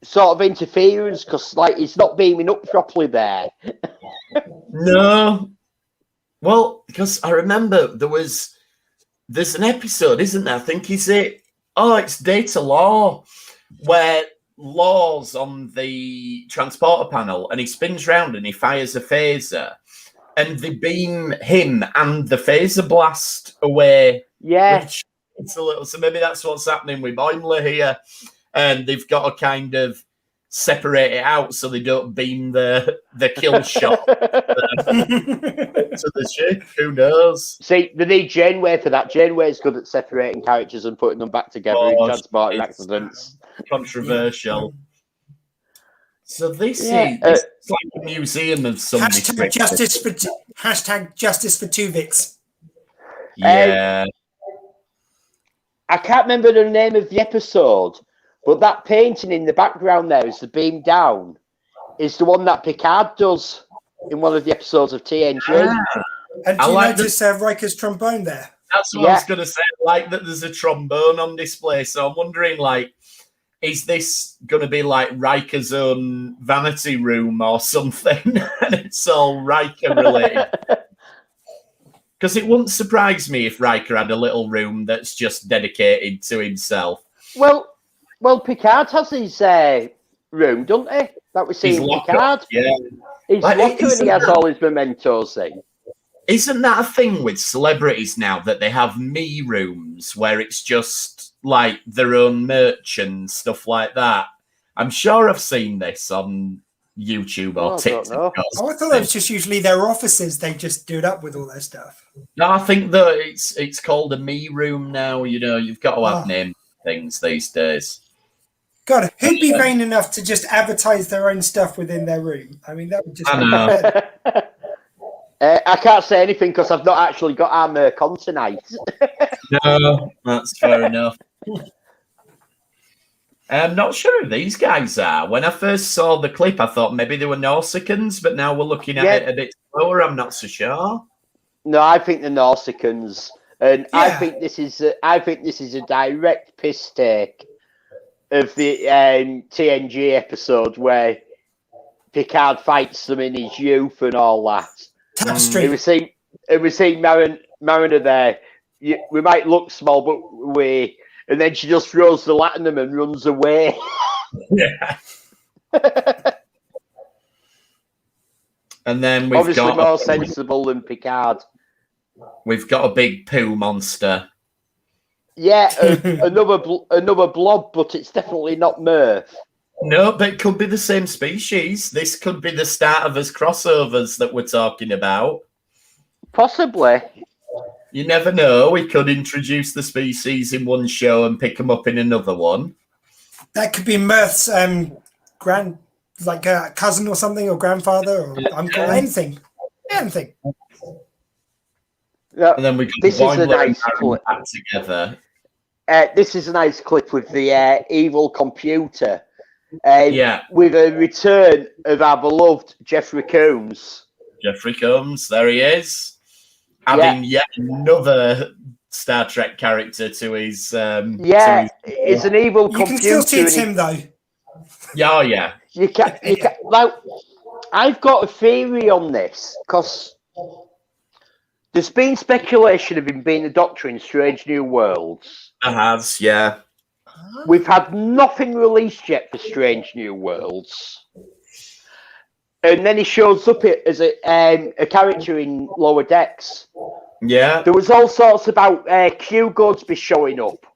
sort of interference because, like, he's not beaming up properly there. No. Well, because I remember there's an episode, isn't there? I think it's Data Law, where Law's on the transporter panel and he spins round and he fires a phaser and they beam him and the phaser blast away. Yeah. It's a little, so maybe that's what's happening with Boimler here. And they've got to kind of separate it out so they don't beam the kill shot to the ship. Who knows? See, they need Janeway for that. Janeway's good at separating characters and putting them back together in transporting accidents. Controversial. So this is like a museum of some Hashtag justice for Tuvix. Yeah. I can't remember the name of the episode, but that painting in the background there is the beam down. Is the one that Picard does in one of the episodes of TNG. And do you notice Riker's trombone there? That's what I was going to say. I like that there's a trombone on display. So I'm wondering, like, is this going to be like Riker's own vanity room or something? And it's all Riker related. Because it wouldn't surprise me if Riker had a little room that's just dedicated to himself. Well, Picard has his room, doesn't he? That we see in Picard. Yeah. He's locked and he has all his mementos in. Isn't that a thing with celebrities now that they have me rooms where it's just like their own merch and stuff like that? I'm sure I've seen this on YouTube or TikTok. Oh, I thought that was just usually their offices. They just do it up with all their stuff. No, I think that it's called a me room now. You know, you've got to have name things these days. God, who'd be vain enough to just advertise their own stuff within their room? I mean, that would just... I know. I can't say anything because I've not actually got our merc on tonight. No, that's fair enough. I'm not sure who these guys are. When I first saw the clip, I thought maybe they were Nausicans, but now we're looking at it a bit slower. I'm not so sure. No, I think the Nausicans, and I think this is a direct piss take of the TNG episode where Picard fights them in his youth and all that. Tapestry. It was seeing Mariner there. We might look small, but we. And then she just throws the latinum and runs away. Yeah. And then we've obviously more sensible than Picard. We've got a big poo monster. Yeah, another blob, but it's definitely not Murph. No, but it could be the same species. This could be the start of us crossovers that we're talking about. Possibly. You never know. We could introduce the species in one show and pick them up in another one. That could be Murph's cousin or something, or grandfather, or uncle, anything. Anything. And then we got this is a nice clip together. This is a nice clip with the evil computer. With a return of our beloved Jeffrey Combs. Jeffrey Combs, there he is. Adding yet another Star Trek character to his. It's an evil computer. You can still see it's him, though. Yeah, yeah. You can. Like, I've got a theory on this because there's been speculation of him being the Doctor in Strange New Worlds. There has, yeah. We've had nothing released yet for Strange New Worlds. And then he shows up as a character in Lower Decks. Yeah. There was all sorts about Q Goodsby showing up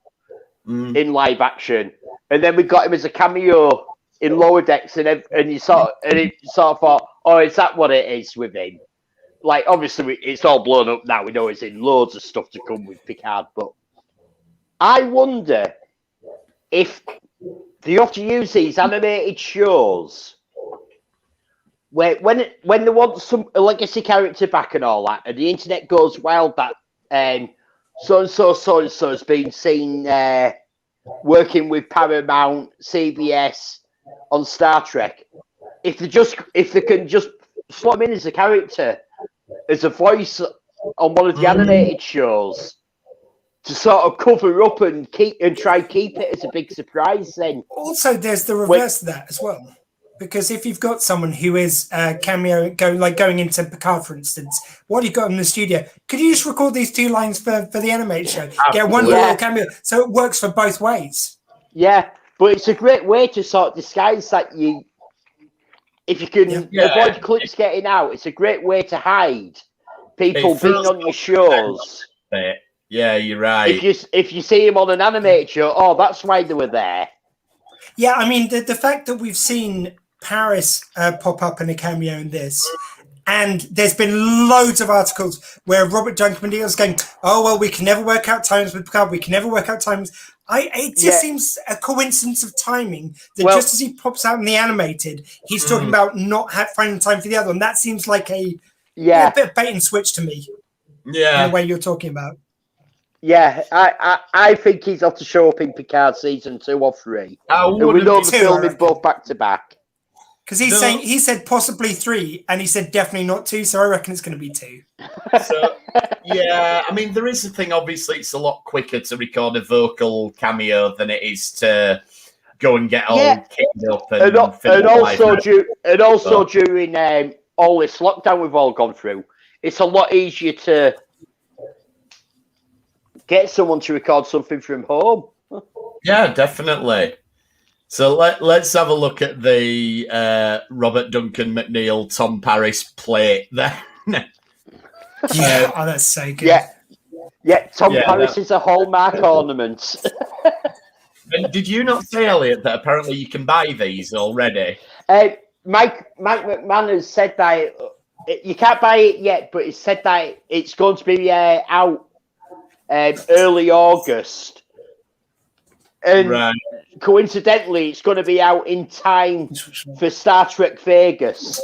in live action. And then we got him as a cameo in Lower Decks, and you sort of thought, oh, is that what it is with him? Like, obviously, it's all blown up now. We know it's in loads of stuff to come with Picard, but I wonder if they have to use these animated shows where when they want a legacy character back and all that, and the internet goes wild that so and so has been seen working with Paramount, CBS on Star Trek. If they can just slot him in as a character, as a voice on one of the animated shows, to sort of cover up and try and keep it as a big surprise. Then also there's the reverse of that as well, because if you've got someone who is cameo going into Picard, for instance, what you got in the studio, could you just record these 2 lines for the animated show? Get one little cameo, so it works for both ways. Yeah, but it's a great way to sort of disguise that if you can avoid clips getting out, it's a great way to hide people being on your shows. Yeah, you're right. If you see him on an animated show, oh, that's why they were there. Yeah, I mean, the fact that we've seen Paris pop up in a cameo in this, and there's been loads of articles where Robert Duncan McNeil's going, oh, well, we can never work out times with Picard. We can never work out times. It just seems a coincidence of timing that just as he pops out in the animated, he's talking about not finding time for the other. And that seems like a bit of bait and switch to me. Yeah. In the way you're talking about. Yeah, I think he's got to show up in Picard season 2 or 3. And we know the filming both back to back. Because he said possibly 3, and he said definitely not 2, so I reckon it's going to be 2. So, yeah, I mean, there is a thing, obviously, it's a lot quicker to record a vocal cameo than it is to go and get all kicked up. And also during all this lockdown we've all gone through, it's a lot easier to get someone to record something from home. Yeah, definitely. So let's have a look at the Robert Duncan McNeil, Tom Paris plate there. That's so good. Yeah. Tom Paris is a hallmark ornament. And did you not say, Elliot, that apparently you can buy these already? Mike McMahon has said that you can't buy it yet, but he said that it's going to be out early August. And coincidentally, it's going to be out in time for Star Trek Vegas.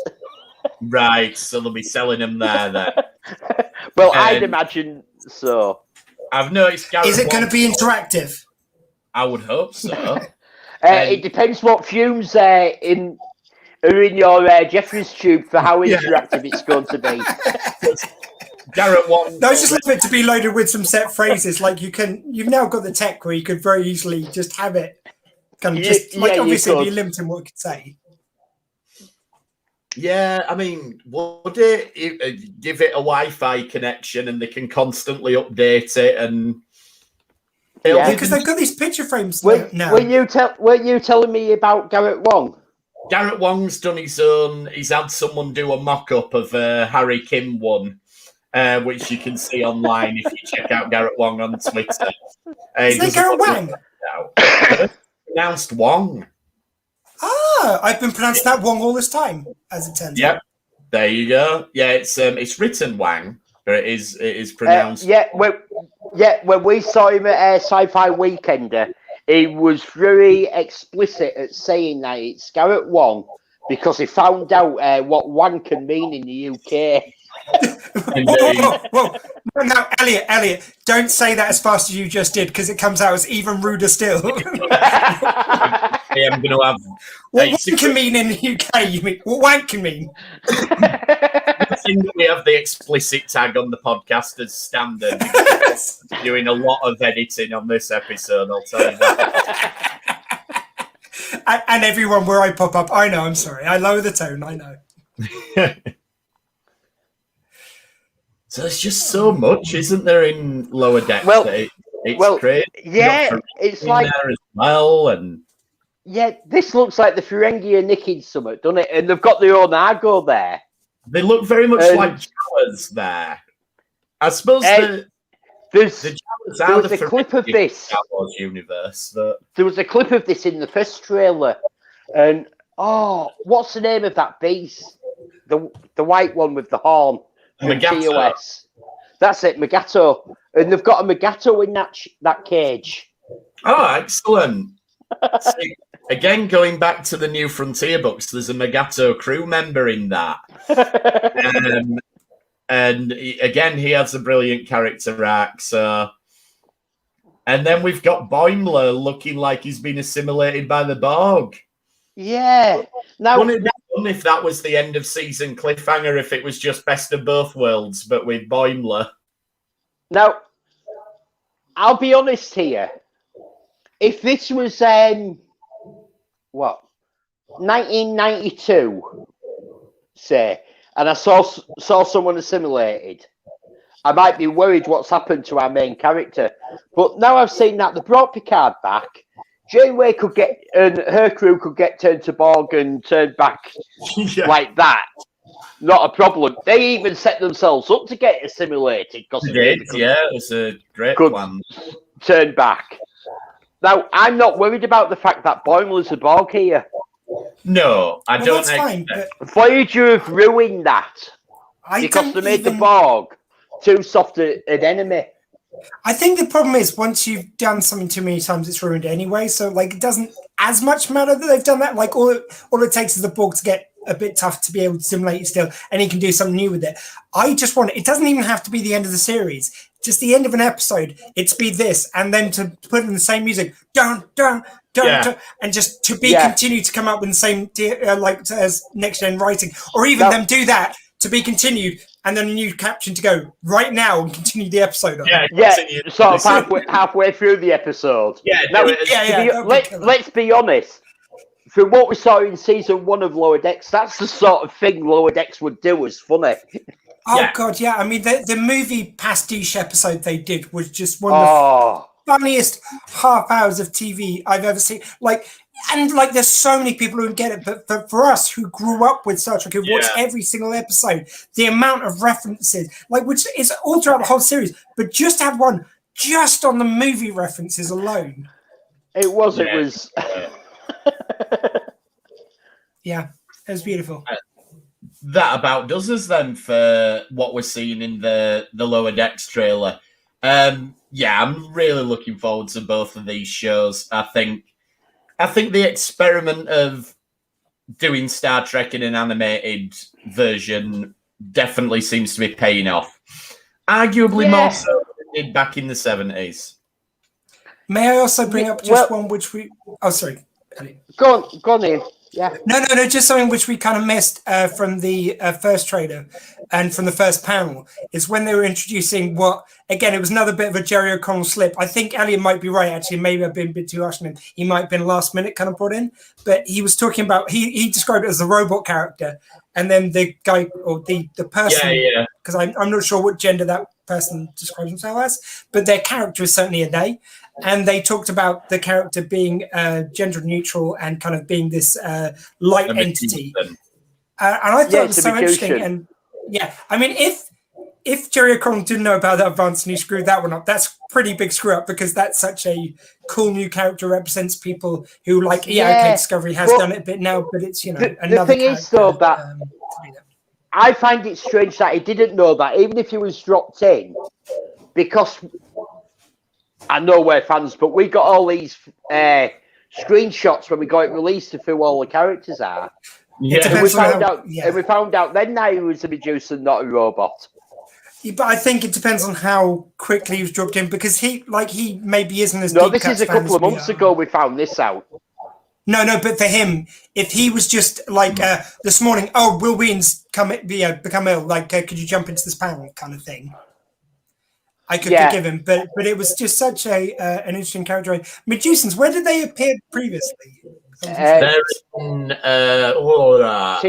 Right, so they'll be selling them there then. Well, I'd imagine so. I've noticed. Is it going to be interactive? I would hope so. It depends what fumes are in your Jeffrey's tube for how interactive it's going to be. Garrett Wong. No, just leave it to be loaded with some set phrases. Like you've now got the tech where you could very easily just have it kind of obviously be limiting what it could say. Yeah, I mean, would it give it a Wi-Fi connection and they can constantly update it and? Because they've got these picture frames now. Were you telling me about Garrett Wong? Garrett Wong's done his own. He's had someone do a mock-up of Harry Kim one. Which you can see online if you check out Garrett Wong on Twitter. Is that Garrett Wang? Pronounced Wong. Ah, I've been pronouncing that Wong all this time, as it turns out. There you go. Yeah, it's written Wang, but it is pronounced. When we saw him at Sci-Fi Weekender, he was very explicit at saying that it's Garrett Wong, because he found out what one can mean in the UK. Whoa. No, Elliot, don't say that as fast as you just did, because it comes out as even ruder still. I am going to have. What wank can mean in the UK? You mean what wank can mean? I think that we have the explicit tag on the podcast as standard. Doing a lot of editing on this episode, I'll tell you that. And everyone where I pop up, I know. I'm sorry. I lower the tone. I know. So there's just so much, isn't there, in Lower Decks? Well, it's great. Yeah, it's like there as well, and yeah, this looks like the Ferengi are nicking something, doesn't it? And they've got their own Argo there. They look very much like Jawas there. I suppose the Jawas there was a clip of this. Star Wars universe. There was a clip of this in the first trailer, and what's the name of that beast? The white one with the horn. TOS. That's it, Magato. And they've got a Magato in that cage. Oh, excellent. See, again, going back to the New Frontier books, there's a Magato crew member in that. And again, he has a brilliant character arc. So, and then we've got Boimler looking like he's been assimilated by the Borg. Yeah. Now, wouldn't it be fun if that was the end of season cliffhanger, if it was just best of both worlds, but with Boimler? Now, I'll be honest here. If this was 1992, say, and I saw someone assimilated, I might be worried what's happened to our main character. But now I've seen that they brought Picard back, Janeway could get, and her crew could get turned to Borg and turned back like that. Not a problem. They even set themselves up to get assimilated. They did, yeah. It was a great plan. Turn back. Now, I'm not worried about the fact that Boimler's a Borg here. No, I don't. That's fine, Voyager have ruined that because they made the Borg too soft an enemy. I think the problem is once you've done something too many times, it's ruined anyway. So, like, it doesn't as much matter that they've done that. Like, all it takes is the Borg to get a bit tough to be able to simulate it still, and he can do something new with it. I just want it doesn't even have to be the end of the series. Just the end of an episode, it's be this, and then to put in the same music, dun, and just to be continued to come up with the same like as next gen writing, or even them do that to be continued, and then a new caption to go right now and continue the episode. Sort of halfway through the episode. Let's be honest. From what we saw in season 1 of Lower Decks, that's the sort of thing Lower Decks would do as funny. God, yeah. I mean, the movie pastiche episode they did was just one of the funniest half hours of TV I've ever seen. There's so many people who get it, but for us who grew up with Star Trek, who watched every single episode, the amount of references, which is all throughout the whole series, but just to have one just on the movie references alone. It was. Yeah, it was beautiful. That about does us then for what we're seeing in the Lower Decks trailer. I'm really looking forward to both of these shows. I think the experiment of doing Star Trek in an animated version definitely seems to be paying off. Arguably more so than it did back in the 70s. May I also bring up just one which we... Oh, sorry. Go on, Ian. Yeah. No, just something which we kind of missed from the first trailer and from the first panel is when they were introducing what, again, it was another bit of a Jerry O'Connell slip. I think Elliot might be right, actually. Maybe I've been a bit too harsh on him. He might have been last minute kind of brought in. But he was talking about, he described it as a robot character. And then the guy, or the person, because I'm not sure what gender that person describes himself as, but their character is certainly a they. And they talked about the character being gender neutral and kind of being this light entity. And I thought it was so interesting. And I mean, if Jerry O'Connell didn't know about that advance and he screwed that one up, that's pretty big screw up because that's such a cool new character, represents people who Discovery has done it a bit now, but it's, another the thing is, though, that I find it strange that he didn't know that, even if he was dropped in, because I know we're fans, but we got all these screenshots when we got it released of who all the characters are. Yeah, And we found how, out then that he was a Medusa, not a robot. But I think it depends on how quickly he was dropped in, because he maybe isn't as No, deep this cut is a fan couple as of we months are. ago we found this out. No, but for him, if he was just like this morning, oh, Will Wheaton's become ill, like could you jump into this panel kind of thing, I could forgive him. But it was just such an interesting character. Medusans, where did they appear previously? They're in TOS.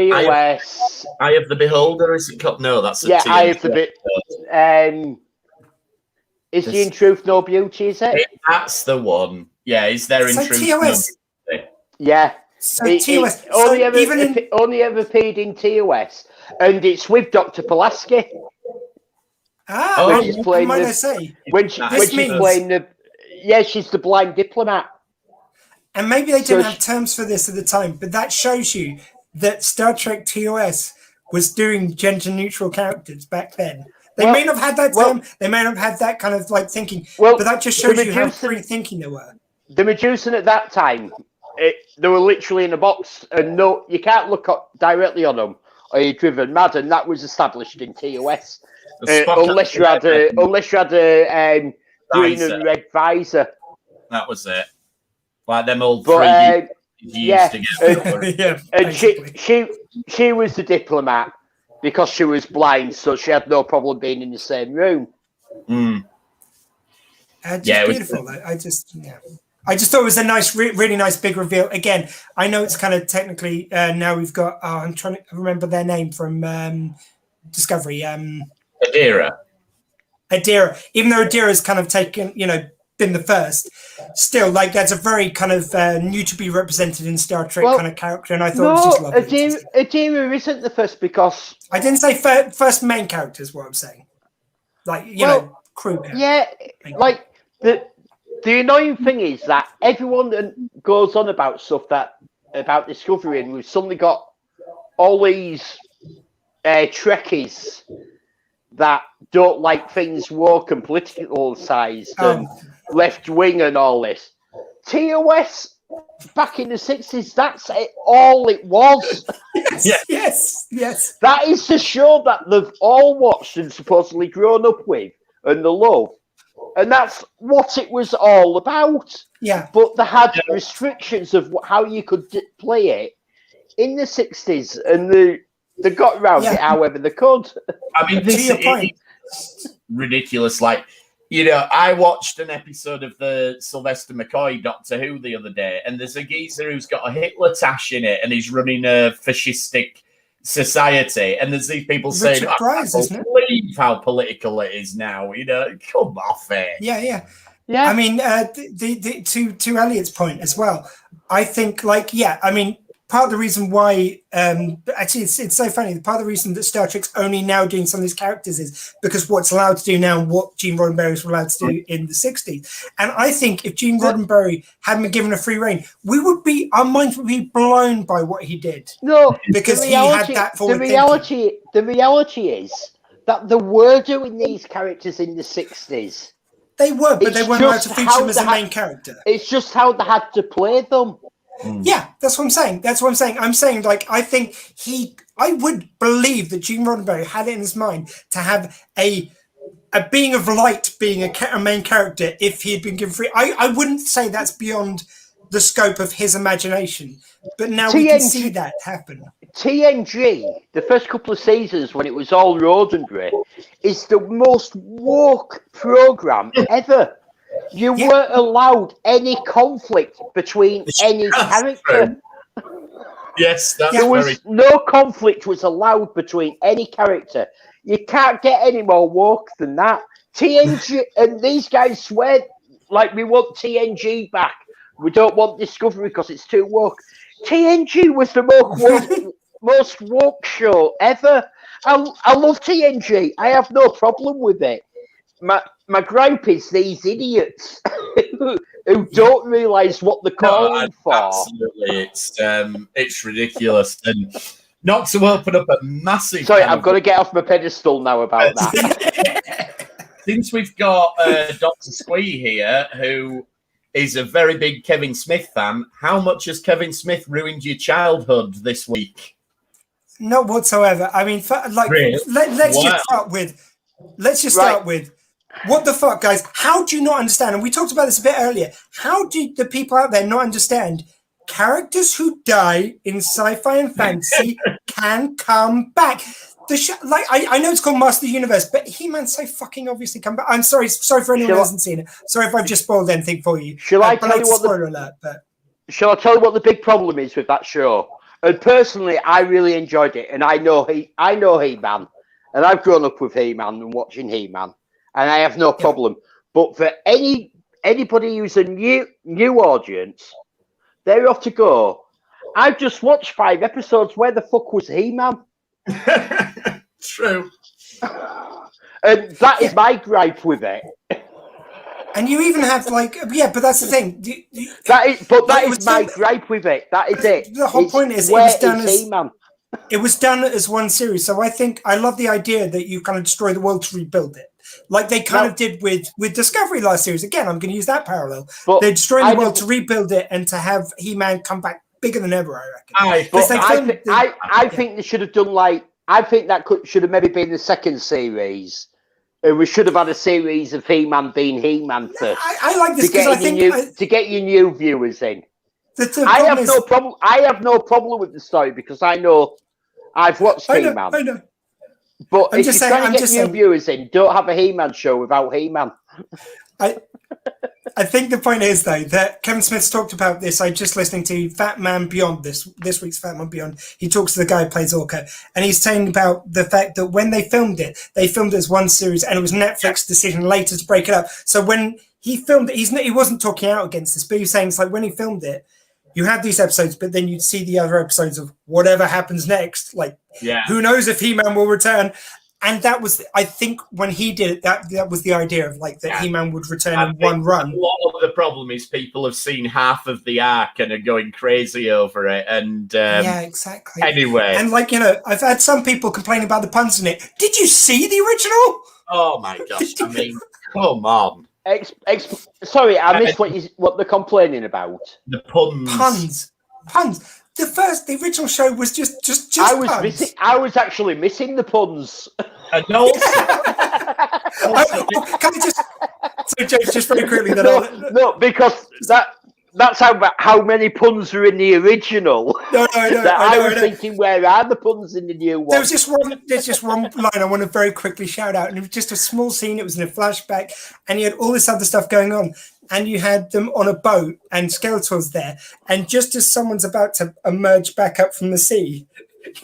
Eye of the Beholder, is it called? No, that's a Eye of the Beholder. Is he In Truth No Beauty, is it? That's the one. Yeah, is there In Truth TOS. No Beauty? Yeah. So TOS only ever appeared in TOS, and it's with Dr. Pulaski. She's playing she's the blind diplomat. And maybe they didn't have terms for this at the time, but that shows you that Star Trek TOS was doing gender-neutral characters back then. They may not have had that term, they may not have had that kind of like thinking, but that just shows you how free thinking they were. The Medusan at that time, they were literally in a box, and no, you can't look directly on them, or you're driven mad, and that was established in TOS. Unless you had a green and red visor. That was it. Like them old 3D used together. And she was the diplomat because she was blind, so she had no problem being in the same room. Beautiful. I just thought it was a nice, really nice big reveal. Again, I know it's kind of technically now we've got. I'm trying to remember their name from Discovery. Adira. Even though Adira's kind of taken, been the first, still, like, that's a very kind of new to be represented in Star Trek kind of character, and I thought it was just lovely. Adira isn't the first because... I didn't say first main character is what I'm saying. Like, crew character. Yeah, like, the annoying thing is that everyone that goes on about stuff about Discovery, and we've suddenly got all these Trekkies that don't like things woke and politicalised and left wing and all this. TOS back in the 60s, that's all it was. Yes. That is the show that they've all watched and supposedly grown up with and they love. And that's what it was all about. Yeah. But they had restrictions of how you could play it in the 60s, and they got around it however they could. I mean, this is ridiculous. Like, I watched an episode of the Sylvester McCoy Doctor Who the other day, and there's a geezer who's got a Hitler tash in it, and he's running a fascistic society. And there's these people saying, I can't believe how political it is now. Come off it. Yeah. I mean, to Elliot's point as well, I think, part of the reason why, actually, it's so funny. Part of the reason that Star Trek's only now doing some of these characters is because what's allowed to do now, what Gene Roddenberry was allowed to do in the 60s. And I think if Gene Roddenberry hadn't been given a free reign, our minds would be blown by what he did. No, because he had that forward thinking. The reality is that they were doing these characters in the 60s. They were, but they weren't allowed to feature them as a main character. It's just how they had to play them. Yeah, that's what I'm saying. I'm saying, like, I think I would believe that Gene Roddenberry had it in his mind to have a being of light being a main character if he had been given free. I wouldn't say that's beyond the scope of his imagination, but now we can see that happen. TNG, the first couple of seasons when it was all Roddenberry, is the most woke program ever. You weren't allowed any conflict between any character. Yes, no conflict was allowed between any character. You can't get any more woke than that. TNG, and these guys swear, like, we want TNG back. We don't want Discovery because it's too woke. TNG was the most woke show ever. I love TNG. I have no problem with it. My gripe is these idiots who don't realise what they're calling for. Absolutely, it's ridiculous, and not to open up a massive. Sorry, I'm going to get off my pedestal now about that. Since we've got Dr. Squee here, who is a very big Kevin Smith fan, how much has Kevin Smith ruined your childhood this week? Not whatsoever. I mean, Really? let's just start with what the fuck, guys? How do you not understand? And we talked about this a bit earlier. How do the people out there not understand characters who die in sci-fi and fantasy can come back? The I know it's called Master of the Universe, but He-Man's so fucking obviously come back. I'm sorry for anyone who hasn't seen it. Sorry if I've just spoiled anything for you. Shall I tell you what the big problem is with that show? And personally, I really enjoyed it, and I know He-Man, and I've grown up with He-Man and watching He-Man, and I have no problem. But for anybody who's a new audience, they're off to go. I've just watched 5 episodes. Where the fuck was He-Man? True. And that is my gripe with it. And you even have but that's the thing. That is my gripe with it. That is it. The whole point is it was done as one series. So I love the idea that you kind of destroy the world to rebuild it. Like they kind of did with Discovery last series. Again, I'm going to use that parallel. But they destroy the world to rebuild it and to have He-Man come back bigger than ever, I reckon. I think they should have done I think that should have maybe been the second series. And we should have had a series of He-Man being He-Man first. I like this because I think to get your new viewers in. I have no problem with the story because I know I've watched He-Man. I know. But if you're trying to get new viewers in, don't have a He-Man show without He-Man. I think the point is, though, that Kevin Smith's talked about this. I'm just listening to Fat Man Beyond, this week's Fat Man Beyond. He talks to the guy who plays Orko, and he's saying about the fact that when they filmed it as one series, and it was Netflix's decision later to break it up. So when he filmed it, he wasn't talking out against this, but he was saying it's like when he filmed it, you had these episodes, but then you'd see the other episodes of whatever happens next. Who knows if He-Man will return? And that was, I think, when he did it, that was the idea of that He-Man would return in one run. A lot of the problem is people have seen half of the arc and are going crazy over it. And yeah, exactly. Anyway, and I've had some people complaining about the puns in it. Did you see the original? Oh my gosh! I mean, come on. Sorry, I missed what they're complaining about. The puns. Puns. The original show was just puns. I was actually missing the puns. And also, can I just so James, just very quickly no, because that's how many puns are in the original. No. I was thinking, where are the puns in the new one? There's just one line I want to very quickly shout out, and it was just a small scene. It was in a flashback, and you had all this other stuff going on, and you had them on a boat, and Skeletor's there, and just as someone's about to emerge back up from the sea,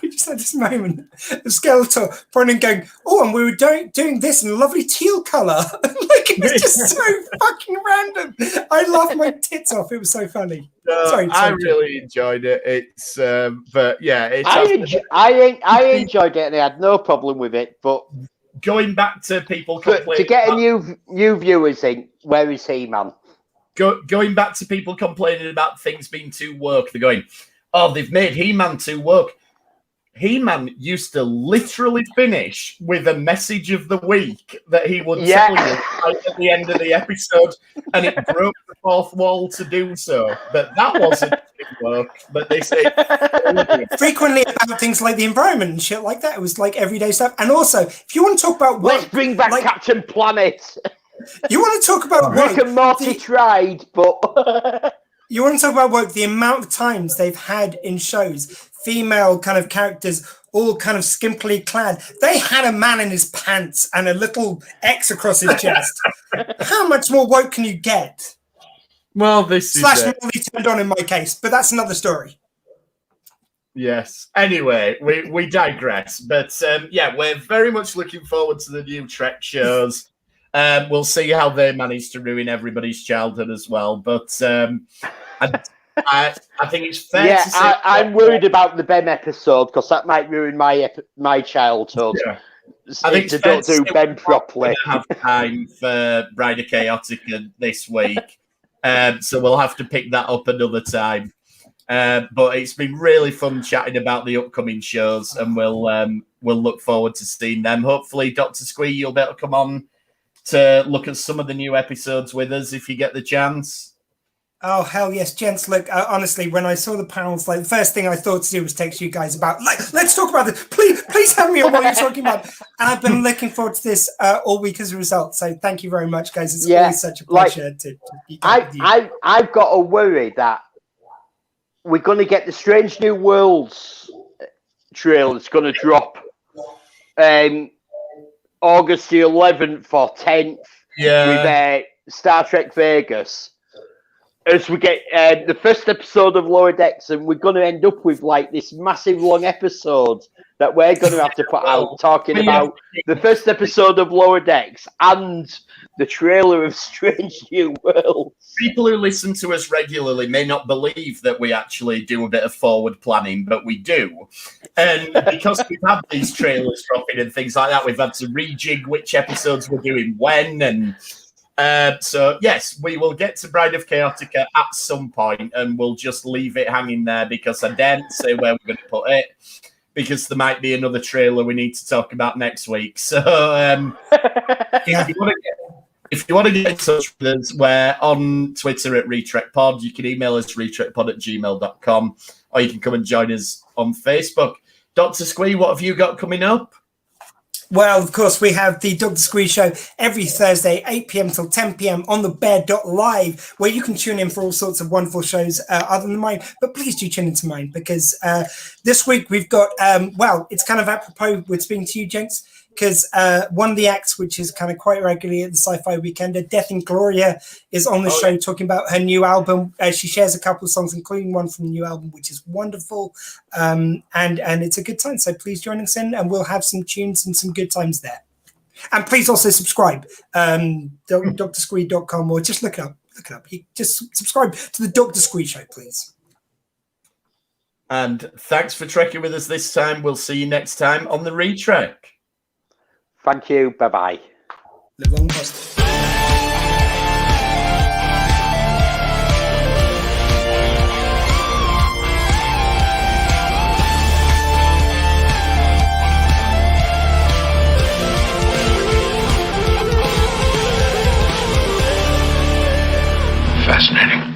you just had this moment of Skeletor pointing and going, "Oh, and we were doing this in a lovely teal color." It was just so fucking random. I laughed my tits off. It was so funny. Sorry, I really enjoyed it. It's, but yeah, I enjoyed it, and I had no problem with it. But going back to people complaining, to get a new viewers in, where is He-Man? Going back to people complaining about things being too woke, they're going, "Oh, they've made He-Man too woke." He-Man used to literally finish with a message of the week that he would tell you right at the end of the episode, and it broke the fourth wall to do so. But that wasn't work. But they say frequently about things like the environment and shit like that. It was like everyday stuff. And also, if you want to talk about let's bring back Captain Planet. You want to talk about Rick and Morty tried, but you want to talk about work, the amount of times they've had in shows female kind of characters all kind of skimpily clad. They had a man in his pants and a little X across his chest. How much more woke can you get? Well, this is really turned on in my case, but that's another story. Yes. Anyway, we digress. But yeah, we're very much looking forward to the new Trek shows. We'll see how they manage to ruin everybody's childhood as well. But I think it's fair to say... I'm worried about the Ben episode because that might ruin my childhood. Yeah. I think they don't do Ben properly. We don't have time for Bride of Chaotica this week, so we'll have to pick that up another time. But it's been really fun chatting about the upcoming shows, and we'll look forward to seeing them. Hopefully, Dr. Squee, you'll be able to come on to look at some of the new episodes with us if you get the chance. Oh, hell yes, gents. Look, honestly, when I saw the panels, like the first thing I thought to do was text you guys about, like, let's talk about this. Please have me on what you're talking about. And I've been looking forward to this all week as a result. So thank you very much, guys. It's always such a pleasure to geek out with you. I've got a worry that we're going to get the Strange New Worlds trailer. It's going to drop August the 11th or 10th with Star Trek Vegas. As we get the first episode of Lower Decks, and we're going to end up with like this massive long episode that we're going to have to put out talking about the first episode of Lower Decks and the trailer of Strange New Worlds. People who listen to us regularly may not believe that we actually do a bit of forward planning, but we do. And because we've had these trailers dropping and things like that, we've had to rejig which episodes we're doing when. And so, yes, we will get to Bride of Chaotica at some point, and we'll just leave it hanging there because I daren't say where we're going to put it, because there might be another trailer we need to talk about next week. So, if you want to get in touch with us, we're on Twitter at RetrekPod. You can email us retrekpod@gmail.com, or you can come and join us on Facebook. Dr. Squee, what have you got coming up? Well, of course, we have the Dr. Squee Show every Thursday, 8 p.m. till 10 p.m. on the Bear.live, where you can tune in for all sorts of wonderful shows other than mine. But please do tune into mine, because this week we've got, it's kind of apropos with speaking to you, gents, because one of the acts, which is kind of quite regularly at the Sci-Fi Weekender, Death and Gloria, is on the show talking about her new album. She shares a couple of songs, including one from the new album, which is wonderful. And it's a good time. So please join us in, and we'll have some tunes and some good times there. And please also subscribe, drsquee.com, or just look it up. You just subscribe to the Dr. Squee Show, please. And thanks for trekking with us this time. We'll see you next time on the Retrek. Thank you. Bye-bye. Live long and prosper. Fascinating.